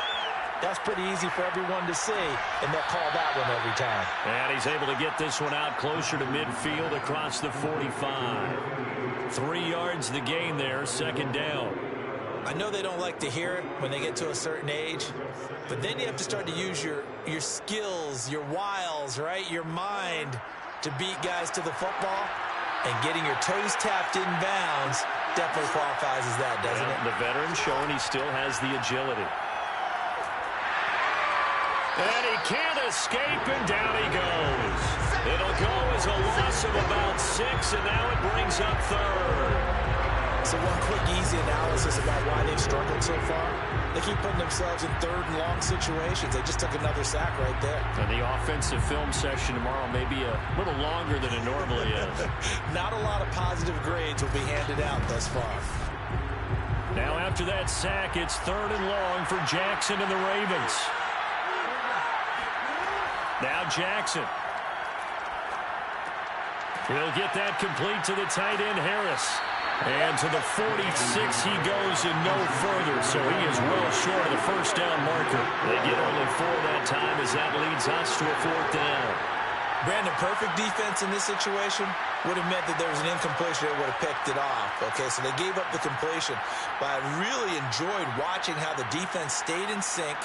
that's pretty easy for everyone to see, and they'll call that one every time. And he's able to get this one out closer to midfield across the 45. 3 yards the gain there, second down. I know they don't like to hear it when they get to a certain age, but then you have to start to use your skills, your wiles, right, your mind to beat guys to the football, and getting your toes tapped in bounds definitely qualifies as that, doesn't it? The veteran showing he still has the agility. And he can't escape, and down he goes. It'll go as a loss of about 6, and now it brings up third. So one quick, easy analysis about why they've struggled so far. They keep putting themselves in third and long situations. They just took another sack right there. And the offensive film session tomorrow may be a little longer than it normally is. Not a lot of positive grades will be handed out thus far. Now after that sack, it's third and long for Jackson and the Ravens. Now Jackson. He'll get that complete to the tight end, Harris. And to the 46 he goes and no further, so he is well short of the first down marker. They get only 4 that time as that leads us to a 4th down. Brandon, perfect defense in this situation would have meant that there was an incompletion that would have picked it off. Okay, so they gave up the completion. But I really enjoyed watching how the defense stayed in sync,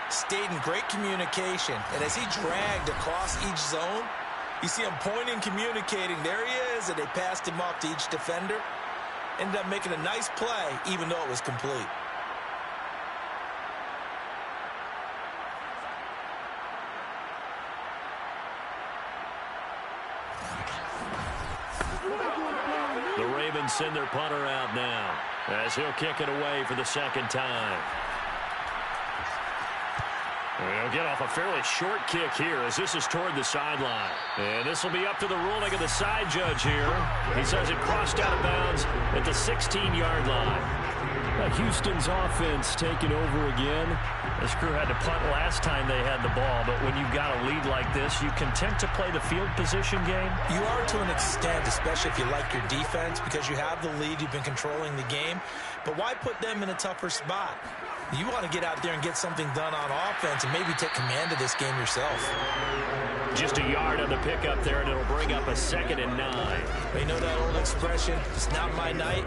stayed in great communication. And as he dragged across each zone, you see him pointing, communicating. There he is, and they passed him off to each defender. Ended up making a nice play, even though it was complete. The Ravens send their punter out now as he'll kick it away for the second time. He'll get off a fairly short kick here as this is toward the sideline. And this will be up to the ruling of the side judge here. He says it crossed out of bounds at the 16-yard line. Houston's offense taking over again. This crew had to punt last time they had the ball, but when you've got a lead like this, you content to play the field position game? You are to an extent, especially if you like your defense, because you have the lead, you've been controlling the game. But why put them in a tougher spot? You want to get out there and get something done on offense and maybe take command of this game yourself. Just a yard on the pickup there, and it'll bring up a 2nd and 9. You know that old expression, it's not my night?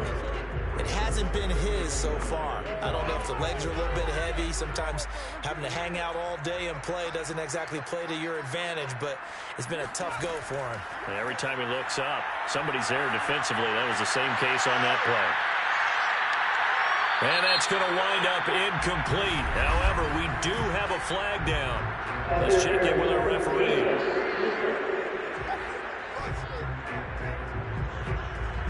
It hasn't been his so far. I don't know if the legs are a little bit heavy. Sometimes having to hang out all day and play doesn't exactly play to your advantage, but it's been a tough go for him. And every time he looks up, somebody's there defensively. That was the same case on that play. And that's going to wind up incomplete. However, we do have a flag down. Let's check in with our referee.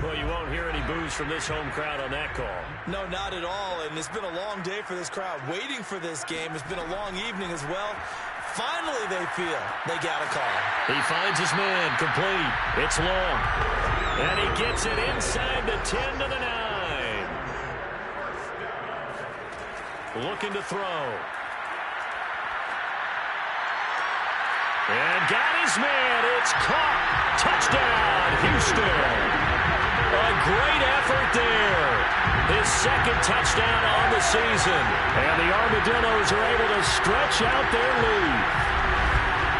Well, you won't hear any boos from this home crowd on that call. No, not at all. And it's been a long day for this crowd waiting for this game. It's been a long evening as well. Finally, they feel they got a call. He finds his man, complete. It's long. And he gets it inside the 10 to the 9. Looking to throw. And got his man. It's caught. Touchdown, Houston. A great effort there. His 2nd touchdown on the season. And the Armadillos are able to stretch out their lead.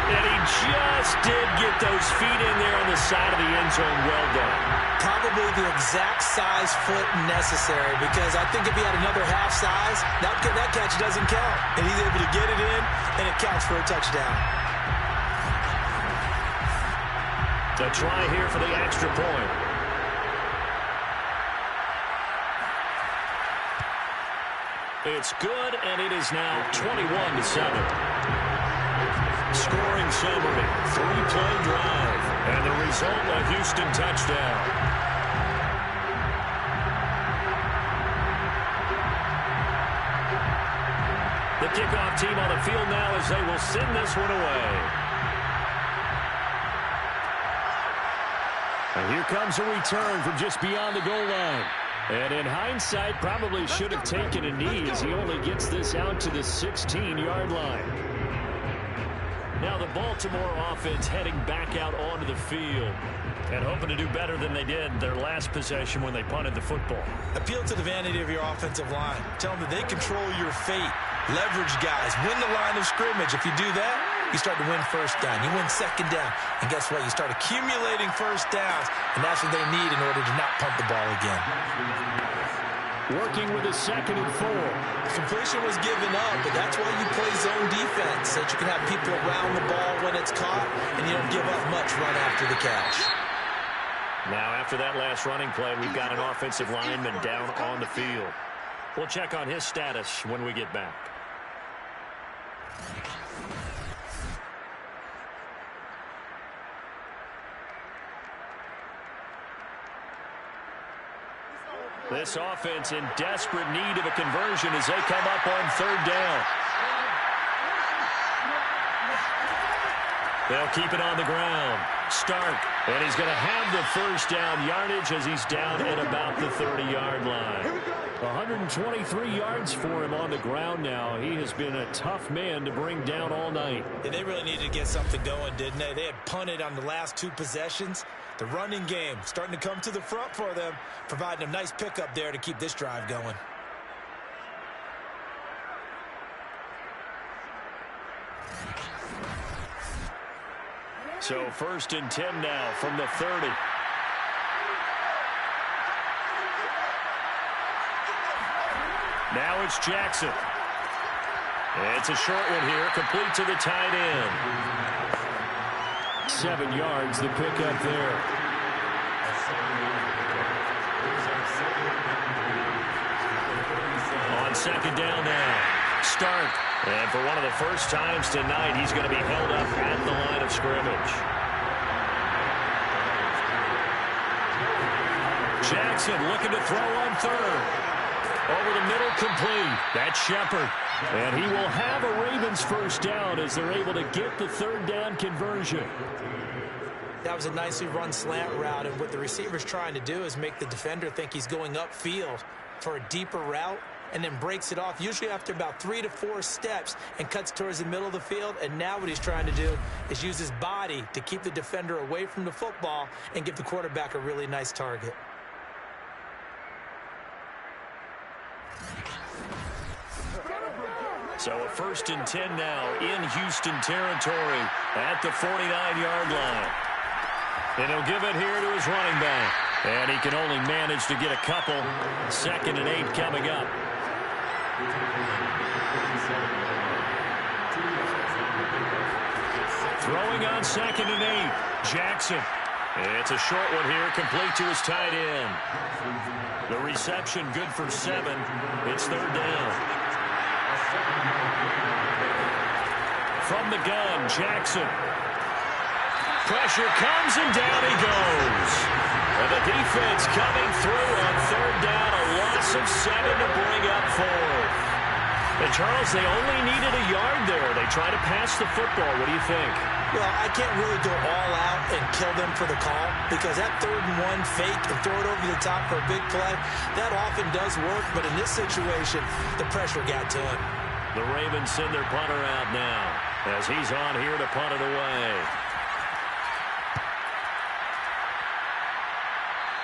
And he just did get those feet in there on the side of the end zone. Well done. Probably the exact size foot necessary, because I think if he had another half size, that catch doesn't count. And he's able to get it in, and it counts for a touchdown. A try here for the extra point. It's good, and it is now 21-7. Scoring summary, 3-play drive, and the result, a Houston touchdown. kickoff team on the field now as they will send this one away. And here comes a return from just beyond the goal line. And in hindsight, probably should have taken a knee as he only gets this out to the 16-yard line. Now the Baltimore offense heading back out onto the field and hoping to do better than they did their last possession when they punted the football. Appeal to the vanity of your offensive line. Tell them that they control your fate. Leverage guys. Win the line of scrimmage. If you do that, you start to win first down. You win second down. And guess what? You start accumulating first downs. And that's what they need in order to not punt the ball again. Working with a 2nd and 4. Completion was given up, but that's why you play zone defense, so that you can have people around the ball when it's caught, and you don't give up much run after the catch. Now, after that last running play, we've got an offensive lineman down on the field. We'll check on his status when we get back. This offense in desperate need of a conversion as they come up on 3rd down. They'll keep it on the ground. Stark, and he's going to have the first down yardage as he's down at about the 30-yard line. 123 yards for him on the ground now. He has been a tough man to bring down all night. Yeah, they really needed to get something going, didn't they? They had punted on the last 2 possessions. The running game starting to come to the front for them, providing a nice pickup there to keep this drive going. So 1st and 10 now from the 30. Now it's Jackson. It's a short one here, complete to the tight end. 7 yards, the pickup there. On 2nd down now. Stark. And for one of the first times tonight, he's going to be held up at the line of scrimmage. Jackson looking to throw on 3rd. Over the middle, complete. That's Shepard. And he will have a Ravens first down as they're able to get the 3rd down conversion. That was a nicely run slant route, and what the receiver's trying to do is make the defender think he's going upfield for a deeper route, and then breaks it off, usually after about 3 to 4 steps, and cuts towards the middle of the field. And now what he's trying to do is use his body to keep the defender away from the football and give the quarterback a really nice target. So a 1st and 10 now in Houston territory at the 49-yard line. And he'll give it here to his running back. And he can only manage to get a couple. 2nd and 8 coming up. Throwing on 2nd and 8. Jackson. It's a short one here, complete to his tight end. The reception good for 7. It's 3rd down. From the gun, Jackson. Pressure comes, and down he goes. And the defense coming through on 3rd down. A loss of 7 to bring up 4th. And, Charles, they only needed a yard there. They try to pass the football. What do you think? Well, I can't really go all out and kill them for the call, because that 3rd and 1 fake and throw it over the top for a big play, that often does work. But in this situation, the pressure got to him. The Ravens send their punter out now as he's on here to punt it away.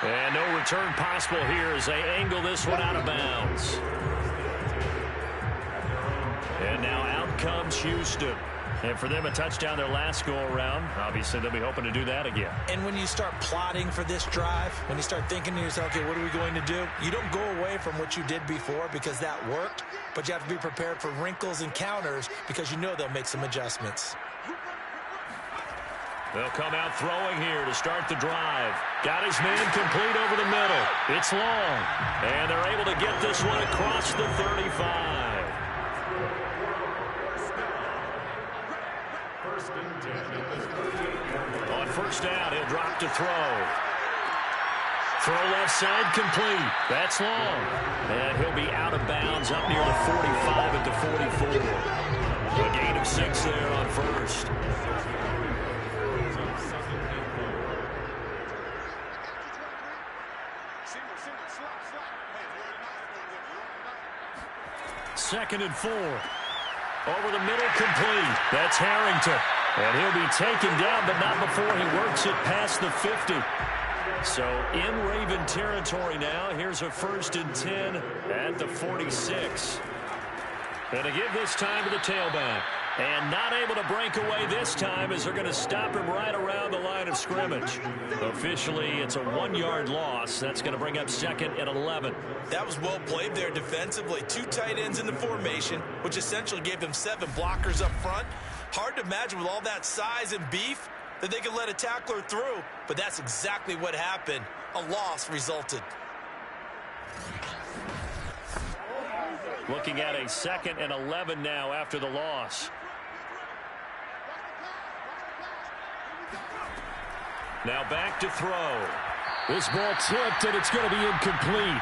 And no return possible here as they angle this one out of bounds. And now out comes Houston. And for them, a touchdown their last go-around. Obviously, they'll be hoping to do that again. And when you start plotting for this drive, when you start thinking to yourself, okay, what are we going to do? You don't go away from what you did before because that worked, but you have to be prepared for wrinkles and counters because you know they'll make some adjustments. They'll come out throwing here to start the drive. Got his man complete over the middle. It's long. And they're able to get this one across the 35. On 1st down, he'll drop to throw. Throw left side complete. That's long. And he'll be out of bounds up near the 45 at the 44. A gain of 6 there on first. Second and 4. Over the middle, complete. That's Harrington. And he'll be taken down, but not before he works it past the 50. So in Raven territory now. Here's a 1st and 10 at the 46. And to give this time to the tailback. And not able to break away this time as they're going to stop him right around the line of scrimmage. Officially, it's a 1-yard loss. That's going to bring up 2nd and 11. That was well played there defensively. 2 tight ends in the formation, which essentially gave them 7 blockers up front. Hard to imagine with all that size and beef that they could let a tackler through, but that's exactly what happened. A loss resulted. Looking at a 2nd and 11 now after the loss. Now back to throw. This ball tipped, and it's going to be incomplete.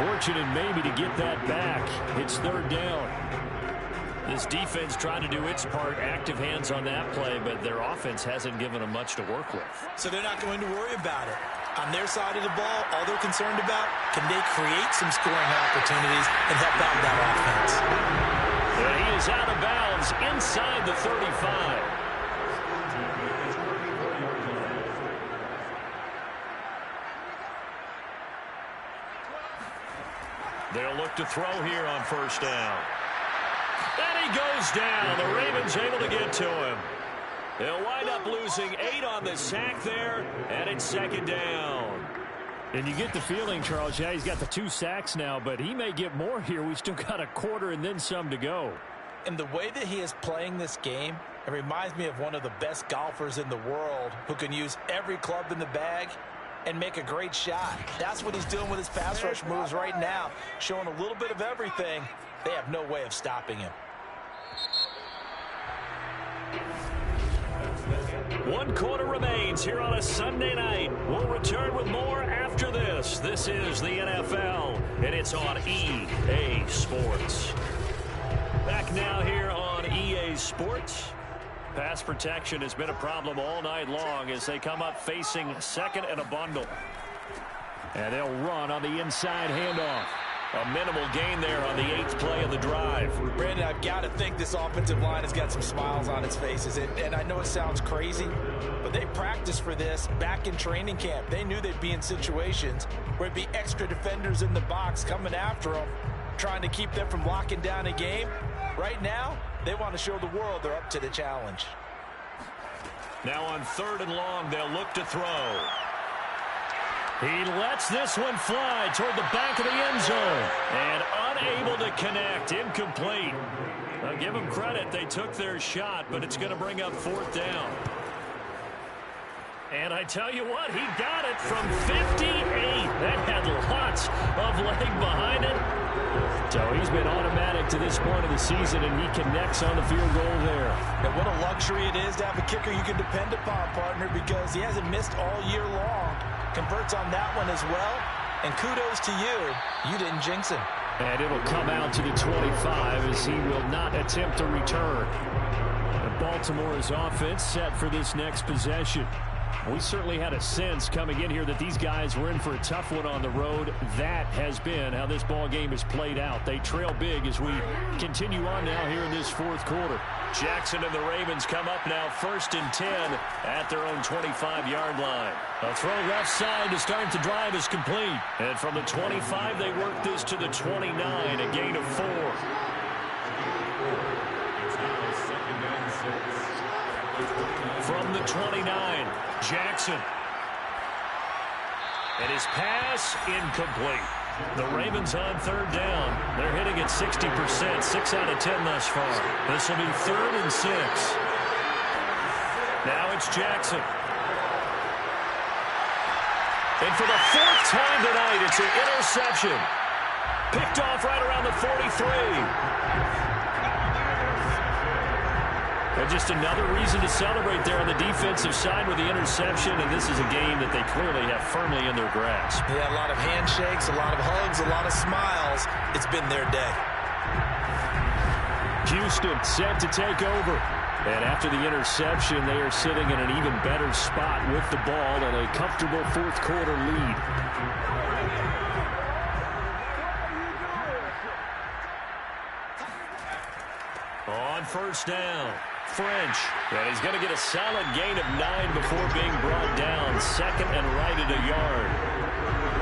Fortunate maybe to get that back. It's 3rd down. This defense tried to do its part, active hands on that play, but their offense hasn't given them much to work with. So they're not going to worry about it. On their side of the ball, all they're concerned about, can they create some scoring opportunities and help out that offense? And he is out of bounds inside the 35. They'll look to throw here on 1st down. And he goes down. The Ravens able to get to him. They'll wind up losing 8 on the sack there, and it's 2nd down. And you get the feeling, Charles, yeah, he's got the 2 sacks now, but he may get more here. We still got a quarter and then some to go. And the way that he is playing this game, it reminds me of one of the best golfers in the world who can use every club in the bag and make a great shot. That's what he's doing with his pass rush moves right now, showing a little bit of everything. They have no way of stopping him. 1 quarter remains here on a Sunday night. We'll return with more after this. This is the NFL, and it's on EA Sports. Back now here on EA Sports. Pass protection has been a problem all night long as they come up facing 2nd and a bundle. And they'll run on the inside handoff. A minimal gain there on the 8th play of the drive. Brandon, I've got to think this offensive line has got some smiles on its faces. And I know it sounds crazy, but they practiced for this back in training camp. They knew they'd be in situations where it'd be extra defenders in the box coming after them, trying to keep them from locking down a game. Right now, they want to show the world they're up to the challenge. Now on 3rd and long, they'll look to throw. He lets this one fly toward the back of the end zone. And unable to connect. Incomplete. I'll give them credit. They took their shot, but it's going to bring up 4th down. And I tell you what, he got it from 58. That had lots of leg behind it. So he's been automatic to this point of the season, and he connects on the field goal there. And what a luxury it is to have a kicker you can depend upon, partner, because he hasn't missed all year long. Converts on that one as well. And kudos to you. You didn't jinx him. And it'll come out to the 25 as he will not attempt to return. And Baltimore's offense set for this next possession. We certainly had a sense coming in here that these guys were in for a tough one on the road. That has been how this ball game is played out. They trail big as we continue on now here in this 4th quarter. Jackson and the Ravens come up now 1st and 10 at their own 25-yard line. A throw left side to start the drive is complete. And from the 25, they work this to the 29, a gain of 4. From the 29, Jackson. And his pass incomplete. The Ravens on 3rd down. They're hitting at 60%, 6 out of 10 thus far. This will be 3rd and 6. Now it's Jackson. And for the 4th time tonight, it's an interception. Picked off right around the 43. And just another reason to celebrate there on the defensive side with the interception, and this is a game that they clearly have firmly in their grasp. Yeah, a lot of handshakes, a lot of hugs, a lot of smiles. It's been their day. Houston set to take over. And after the interception, they are sitting in an even better spot with the ball and a comfortable fourth quarter lead. On first down, French. And he's going to get a solid gain of 9 before being brought down. Second and right at a yard.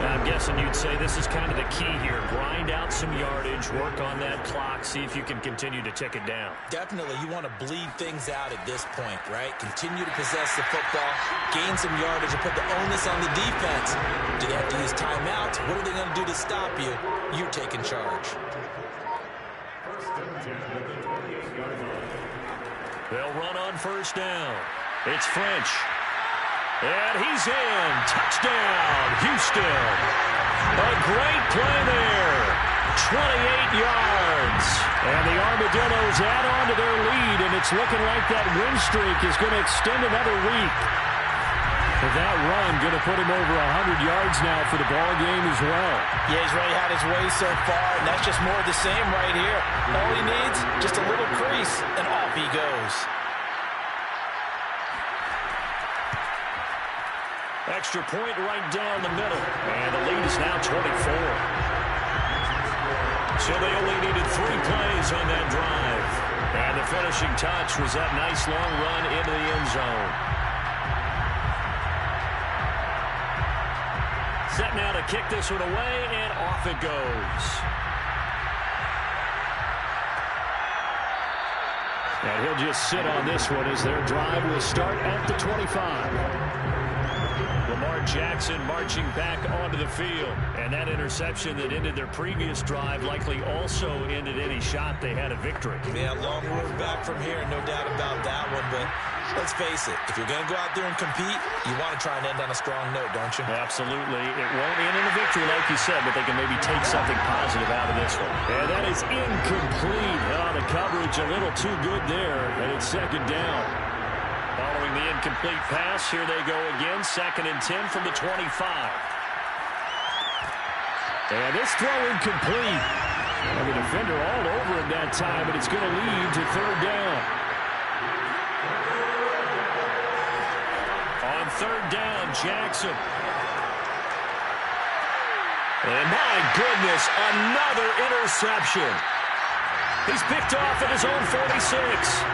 I'm guessing you'd say this is kind of the key here. Grind out some yardage, work on that clock, see if you can continue to tick it down. Definitely, you want to bleed things out at this point, right? Continue to possess the football, gain some yardage, and put the onus on the defense. Do they have to use timeouts? What are they going to do to stop you? You're taking charge. They'll run on first down. It's French. And he's in. Touchdown, Houston. A great play there. 28 yards. And the Armadillos add on to their lead, and it's looking like that win streak is going to extend another week. With that run, going to put him over 100 yards now for the ball game as well. Yeah, he's already had his way so far, and that's just more of the same right here. All he needs, just a little crease, and off he goes. Extra point right down the middle. And the lead is now 24. So they only needed 3 plays on that drive. And the finishing touch was that nice long run into the end zone. Set now to kick this one away, and off it goes. And he'll just sit on this one as their drive will start at the 25. Lamar Jackson marching back onto the field. And that interception that ended their previous drive likely also ended any shot they had a victory. Yeah, long road back from here, no doubt about that one. But let's face it, if you're going to go out there and compete, you want to try and end on a strong note, don't you? Absolutely. It won't end in a victory like you said, but they can maybe take something positive out of this one. And that is incomplete. Oh, the coverage a little too good there, and it's second down. Following the incomplete pass, here they go again. 2nd and 10 from the 25. And this throw incomplete. And the defender all over him that time, but it's going to lead to 3rd down. On 3rd down, Jackson. And my goodness, another interception. He's picked off at his own 46.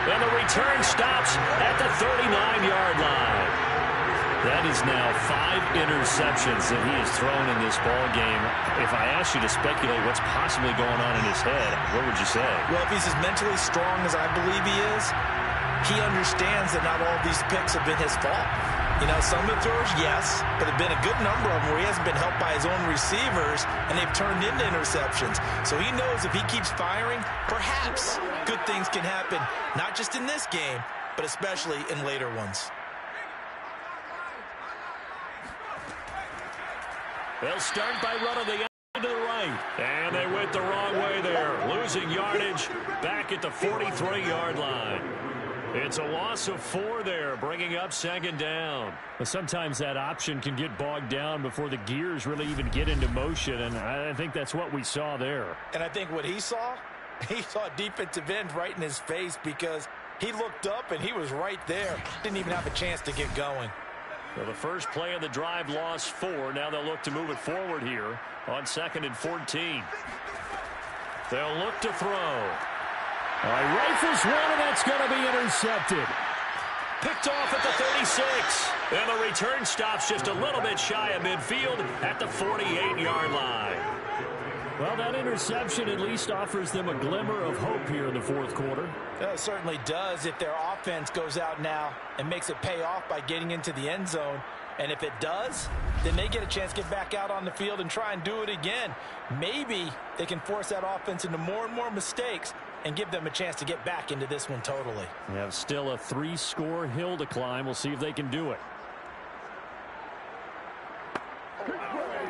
And the return stops at the 39-yard line. That is now 5 interceptions that he has thrown in this ball game. If I asked you to speculate what's possibly going on in his head, what would you say? Well, if he's as mentally strong as I believe he is, he understands that not all of these picks have been his fault. You know, some of the throws, yes, but there have been a good number of them where he hasn't been helped by his own receivers, and they've turned into interceptions. So he knows if he keeps firing, perhaps good things can happen, not just in this game, but especially in later ones. They'll start by running the to the right. And they went the wrong way there. Losing yardage back at the 43-yard line. It's a loss of 4 there, bringing up 2nd down. But sometimes that option can get bogged down before the gears really even get into motion, and I think that's what we saw there. And I think what he saw defensive end right in his face because he looked up and he was right there. Didn't even have a chance to get going. Well, the first play of the drive lost 4. Now they'll look to move it forward here on 2nd and 14. They'll look to throw. All right, rifles one, and that's going to be intercepted. Picked off at the 36. And the return stops just a little bit shy of midfield at the 48-yard line. Well, that interception at least offers them a glimmer of hope here in the fourth quarter. It certainly does if their offense goes out now and makes it pay off by getting into the end zone. And if it does, then they get a chance to get back out on the field and try and do it again. Maybe they can force that offense into more and more mistakes and give them a chance to get back into this one totally. They have still a 3-score hill to climb. We'll see if they can do it.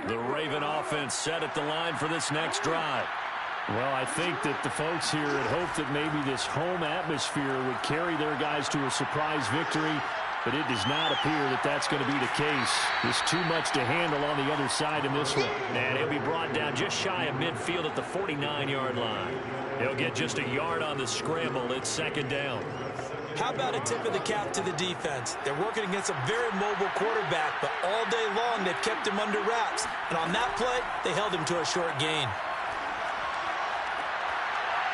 The Raven offense set at the line for this next drive. Well, I think that the folks here had hoped that maybe this home atmosphere would carry their guys to a surprise victory, but it does not appear that that's going to be the case. There's too much to handle on the other side in this one. And he'll be brought down just shy of midfield at the 49-yard line. He'll get just a yard on the scramble. It's second down. How about a tip of the cap to the defense? They're working against a very mobile quarterback, but all day long they've kept him under wraps. And on that play, they held him to a short gain.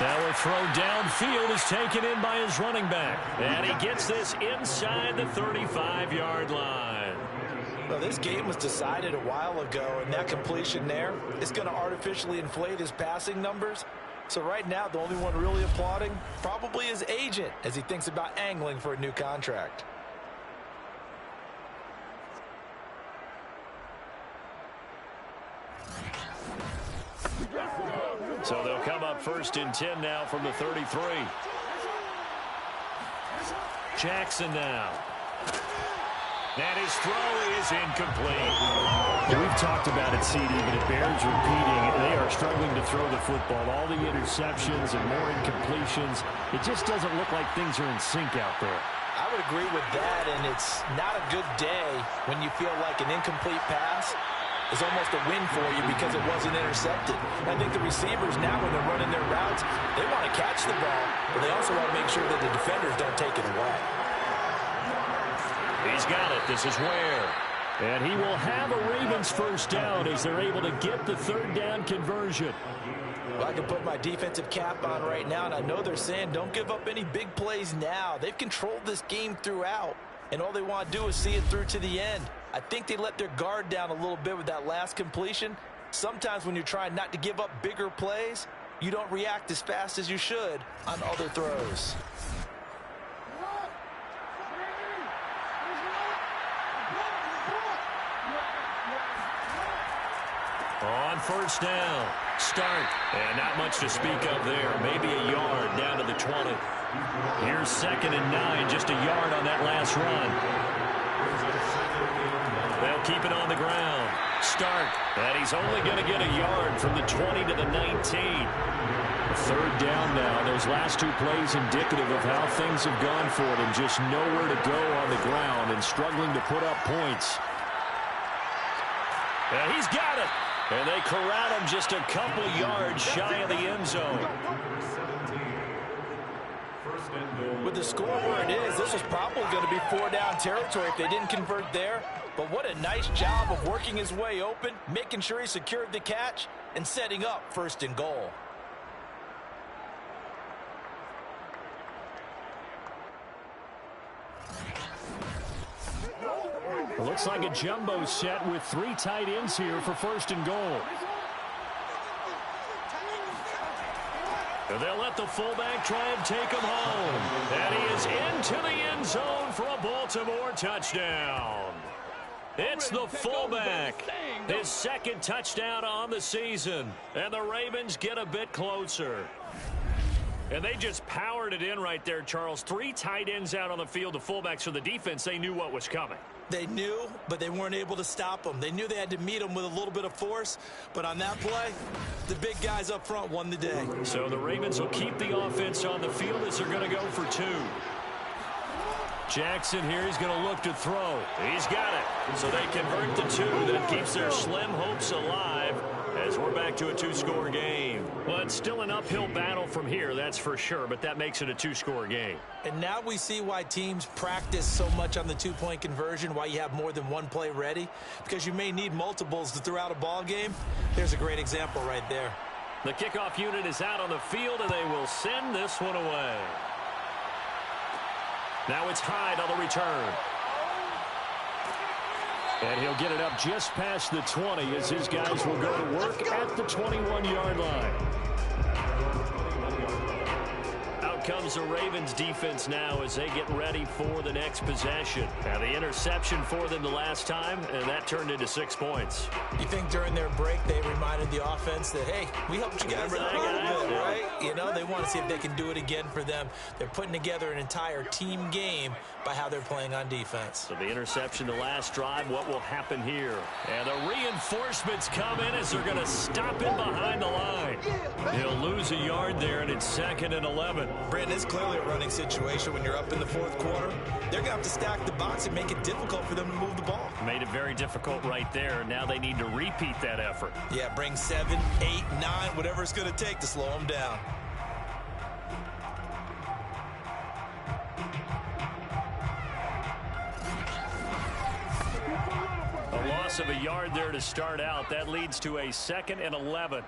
That will throw downfield is taken in by his running back. And he gets this inside the 35-yard line. Well, this game was decided a while ago, and that completion there is going to artificially inflate his passing numbers. So right now, the only one really applauding probably his agent as he thinks about angling for a new contract. So they'll come up first and 10 now from the 33. Jackson now. And his throw is incomplete. We've talked about it, CD, but it bears repeating. They are struggling to throw the football. All the interceptions and more incompletions. It just doesn't look like things are in sync out there. I would agree with that, and it's not a good day when you feel like an incomplete pass is almost a win for you because it wasn't intercepted. I think the receivers now, when they're running their routes, they want to catch the ball, but they also want to make sure that the defenders don't take it away. He's got it. This is Ware. And he will have a Ravens first down as they're able to get the third down conversion. Well, I can put my defensive cap on right now, and I know they're saying don't give up any big plays now. They've controlled this game throughout, and all they want to do is see it through to the end. I think they let their guard down a little bit with that last completion. Sometimes when you're trying not to give up bigger plays, you don't react as fast as you should on other throws. On first down, start. And not much to speak of there. Maybe a yard down to the 20. Here's second and 9, just a yard on that last run. They'll keep it on the ground. Start. And he's only going to get a yard from the 20 to the 19. Third down now. Those last two plays indicative of how things have gone for them. Just nowhere to go on the ground and struggling to put up points. And he's got it. And they corral him just a couple yards shy of the end zone. With the score where it is, this was probably going to be 4-down territory if they didn't convert there. But what a nice job of working his way open, making sure he secured the catch, and setting up first and goal. It looks like a jumbo set with 3 tight ends here for first and goal. And they'll let the fullback try and take him home. And he is into the end zone for a Baltimore touchdown. It's the fullback. His second touchdown on the season. And the Ravens get a bit closer. And they just powered it in right there, Charles. 3 tight ends out on the field. The fullbacks for the defense, they knew what was coming. They knew, but they weren't able to stop them. They knew they had to meet them with a little bit of force. But on that play, the big guys up front won the day. So the Ravens will keep the offense on the field as they're going to go for 2. Jackson here, he's going to look to throw. He's got it. So they convert the 2. That keeps their slim hopes alive as we're back to a 2-score game. Well, it's still an uphill battle from here, that's for sure, but that makes it a 2-score game. And now we see why teams practice so much on the 2-point conversion, why you have more than one play ready, because you may need multiples to throw out a ball game. There's a great example right there. The kickoff unit is out on the field, and they will send this one away. Now it's Hyde on the return. And he'll get it up just past the 20 as his guys will go to work at the 21-yard line. Out comes the Ravens defense now as they get ready for the next possession. Now the interception for them the last time, and that turned into 6 points. You think during their break they reminded the offense that, hey, we helped you guys out a little bit, right? You know, they want to see if they can do it again for them. They're putting together an entire team game by how they're playing on defense. So the interception the last drive, what will happen here? And the reinforcements come in as they're going to stop him behind the line. He'll lose a yard there, and it's 2nd and 11. Brandon, it's clearly a running situation when you're up in the 4th quarter. They're going to have to stack the box and make it difficult for them to move the ball. Made it very difficult right there. Now they need to repeat that effort. Yeah, bring 7, 8, 9, whatever it's going to take to slow them down. A loss of a yard there to start out. That leads to a 2nd and 11.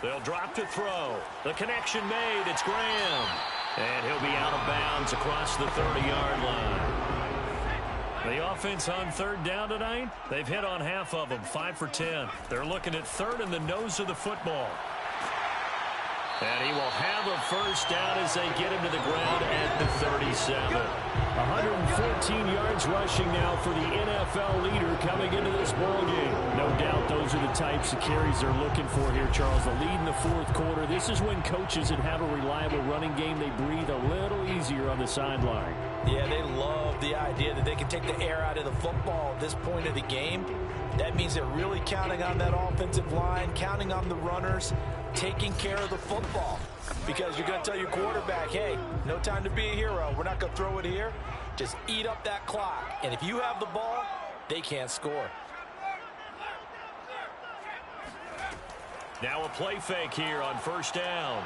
They'll drop to throw. The connection made. It's Graham. And he'll be out of bounds across the 30-yard line. The offense on 3rd down tonight, they've hit on half of them, 5 for 10. They're looking at 3rd in the nose of the football. And he will have a 1st down as they get him to the ground at the 37. 114 yards rushing now for the NFL leader coming into this ballgame. No doubt those are the types of carries they're looking for here, Charles. The lead in the 4th quarter. This is when coaches that have a reliable running game, they breathe a little easier on the sideline. Yeah, they love the idea that they can take the air out of the football at this point of the game. That means they're really counting on that offensive line, counting on the runners, taking care of the football. Because you're going to tell your quarterback, hey, no time to be a hero. We're not going to throw it here. Just eat up that clock. And if you have the ball, they can't score. Now a play fake here on 1st down.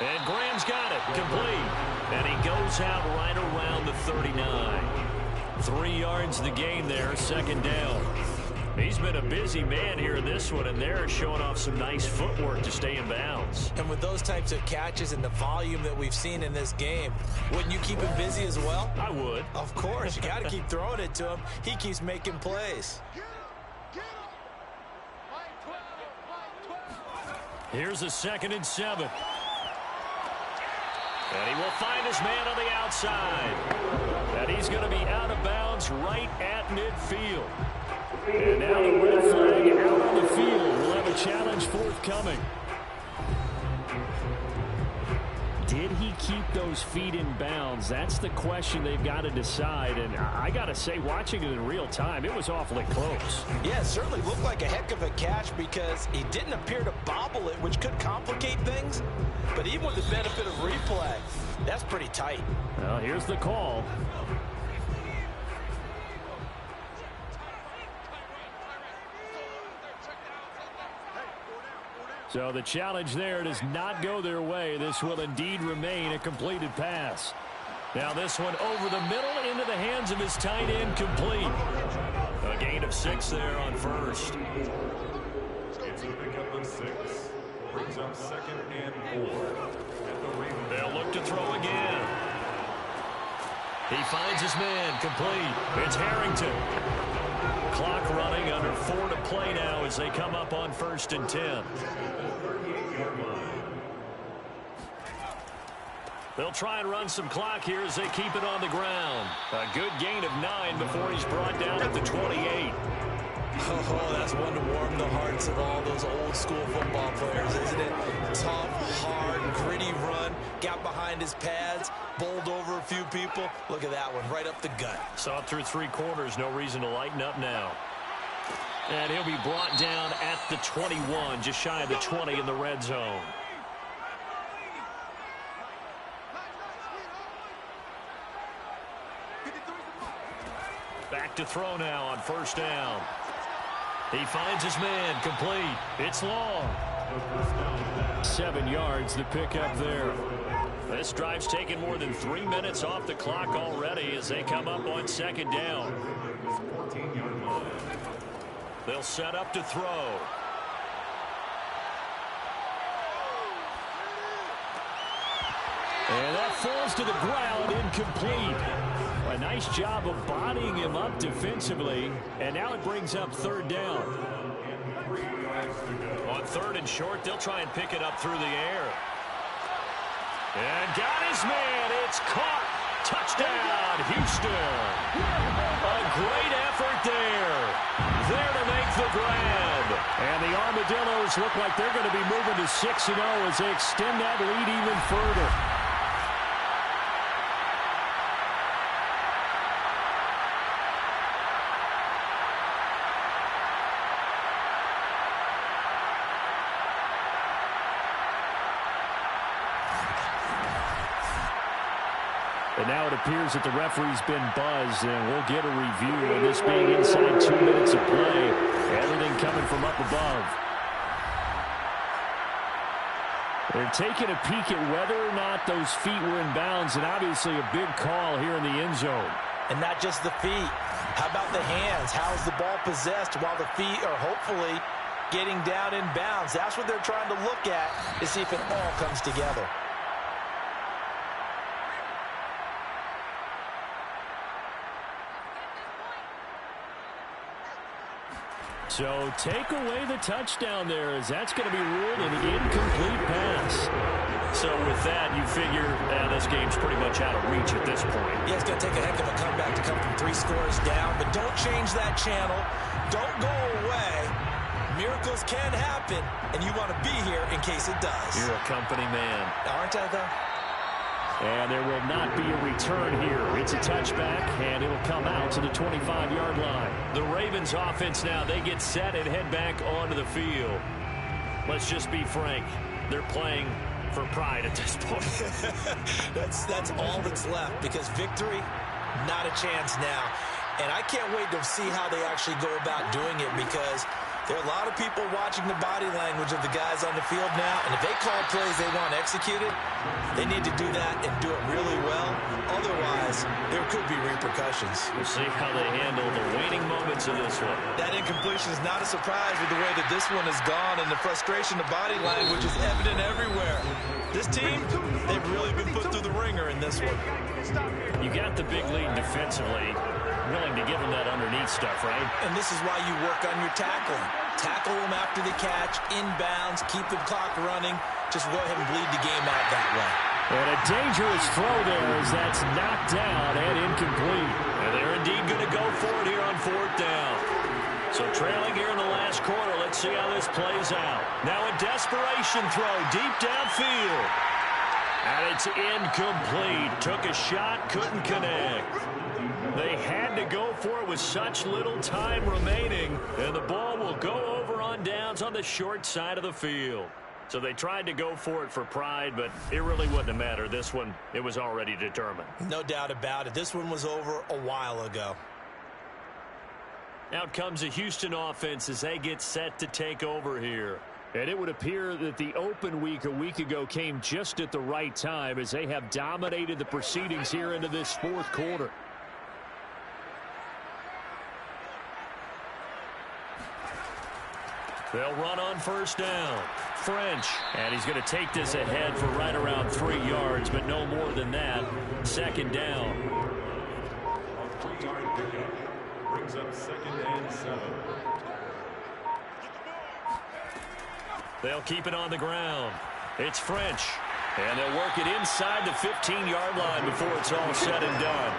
And Graham's got it. Complete. And he goes out right around the 39. 3 yards the gain there, 2nd down. He's been a busy man here in this one, and they're showing off some nice footwork to stay in bounds. And with those types of catches and the volume that we've seen in this game, wouldn't you keep him busy as well? I would. Of course. You got to keep throwing it to him. He keeps making plays. Here's a 2nd and 7. And he will find his man on the outside. And he's going to be out of bounds right at midfield. And now the red flag out on the field. We'll have a challenge forthcoming. Did he keep those feet in bounds? That's the question they've got to decide. And I got to say, watching it in real time, it was awfully close. Yeah, it certainly looked like a heck of a catch because he didn't appear to bobble it, which could complicate things. But even with the benefit of replay, that's pretty tight. Well, here's the call. So the challenge there does not go their way. This will indeed remain a completed pass. Now this one over the middle into the hands of his tight end, complete. A gain of 6 there on 1st. It's a pickup of 6. Brings up 2nd and 4. They'll look to throw again. He finds his man, complete. It's Harrington. Clock running, under 4 to play now as they come up on 1st and 10. They'll try and run some clock here as they keep it on the ground. A good gain of 9 before he's brought down at the 28. Oh, that's one to warm the hearts of all those old school football players, isn't it? Tough, hard, gritty run. Got behind his pads, bowled over a few people. Look at that one, right up the gut. Saw it through 3 quarters. No reason to lighten up now. And he'll be brought down at the 21, just shy of the 20 in the red zone. Back to throw now on 1st down. He finds his man, complete. It's long. 7 yards, the pickup there. This drive's taken more than 3 minutes off the clock already as they come up on 2nd down. They'll set up to throw. And that falls to the ground, incomplete. A nice job of bodying him up defensively, and now it brings up 3rd down. 3 drives to go. On 3rd and short, they'll try and pick it up through the air. And got his man. It's caught. Touchdown, Houston. A great effort there. There to make the grab. And the Armadillos look like they're going to be moving to 6-0 as they extend that lead even further. And now it appears that the referee's been buzzed, and we'll get a review of this being inside 2 minutes of play. Everything coming from up above. They're taking a peek at whether or not those feet were in bounds, and obviously a big call here in the end zone. And not just the feet. How about the hands? How's the ball possessed while the feet are hopefully getting down in bounds? That's what they're trying to look at to see if it all comes together. So take away the touchdown there, as that's going to be ruled an incomplete pass. So with that, you figure this game's pretty much out of reach at this point. Yeah, it's going to take a heck of a comeback to come from 3 scores down, but don't change that channel. Don't go away. Miracles can happen, and you want to be here in case it does. You're a company man. Aren't I, though? And there will not be a return here. It's a touchback, and it'll come out to the 25-yard line. The Ravens offense now, they get set and head back onto the field. Let's just be frank. They're playing for pride at this point. That's all that's left, because victory, not a chance now. And I can't wait to see how they actually go about doing it, because there are a lot of people watching the body language of the guys on the field now, and if they call plays they want executed, they need to do that and do it really well. Otherwise, there could be repercussions. We'll see how they handle the waning moments of this one. That incompletion is not a surprise with the way that this one has gone, and the frustration of body language is evident everywhere. This team, they've really been put through the ringer in this one. You got the big lead defensively. Willing to give them that underneath stuff, right? And this is why you work on your tackling. Tackle them after the catch, inbounds, keep the clock running. Just go ahead and bleed the game out that way. And a dangerous throw there as that's knocked down and incomplete. And they're indeed going to go for it here on 4th down. So trailing here in the last quarter, let's see how this plays out. Now a desperation throw deep downfield. And it's incomplete. Took a shot, couldn't connect. They had to go for it with such little time remaining, and the ball will go over on downs on the short side of the field. So they tried to go for it for pride, but it really wouldn't have mattered. This one, it was already determined. No doubt about it. This one was over a while ago. Out comes the Houston offense as they get set to take over here. And it would appear that the open week a week ago came just at the right time, as they have dominated the proceedings here into this 4th quarter. They'll run on 1st down. French. And he's going to take this ahead for right around 3 yards, but no more than that. 2nd down. A 3-yard pickup brings up 2nd and 7. They'll keep it on the ground. It's French. And they'll work it inside the 15-yard line before it's all said and done.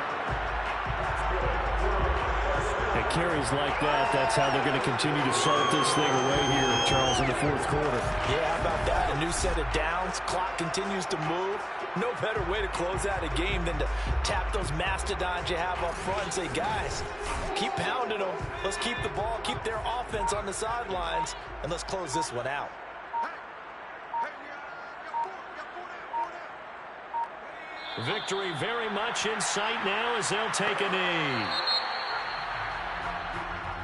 At carries like that, that's how they're going to continue to salt this thing away here, Charles, in the 4th quarter. Yeah, how about that? A new set of downs. Clock continues to move. No better way to close out a game than to tap those mastodons you have up front and say, guys, keep pounding them. Let's keep the ball, keep their offense on the sidelines, and let's close this one out. Victory very much in sight now as they'll take a knee.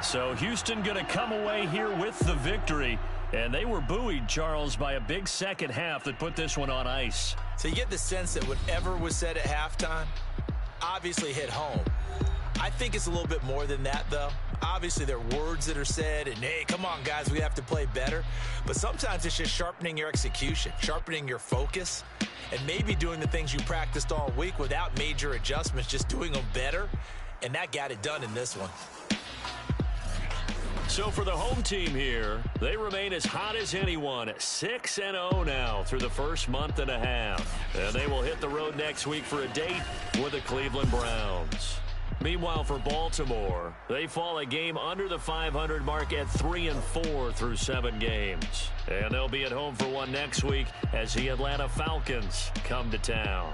So Houston going to come away here with the victory. And they were buoyed, Charles, by a big second half that put this one on ice. So you get the sense that whatever was said at halftime obviously hit home. I think it's a little bit more than that, though. Obviously, there are words that are said, and, hey, come on, guys, we have to play better. But sometimes it's just sharpening your execution, sharpening your focus, and maybe doing the things you practiced all week without major adjustments, just doing them better. And that got it done in this one. So for the home team here, they remain as hot as anyone, 6-0 now through the first month and a half. And they will hit the road next week for a date with the Cleveland Browns. Meanwhile, for Baltimore, they fall a game under the 500 mark at 3-4 through 7 games. And they'll be at home for one next week as the Atlanta Falcons come to town.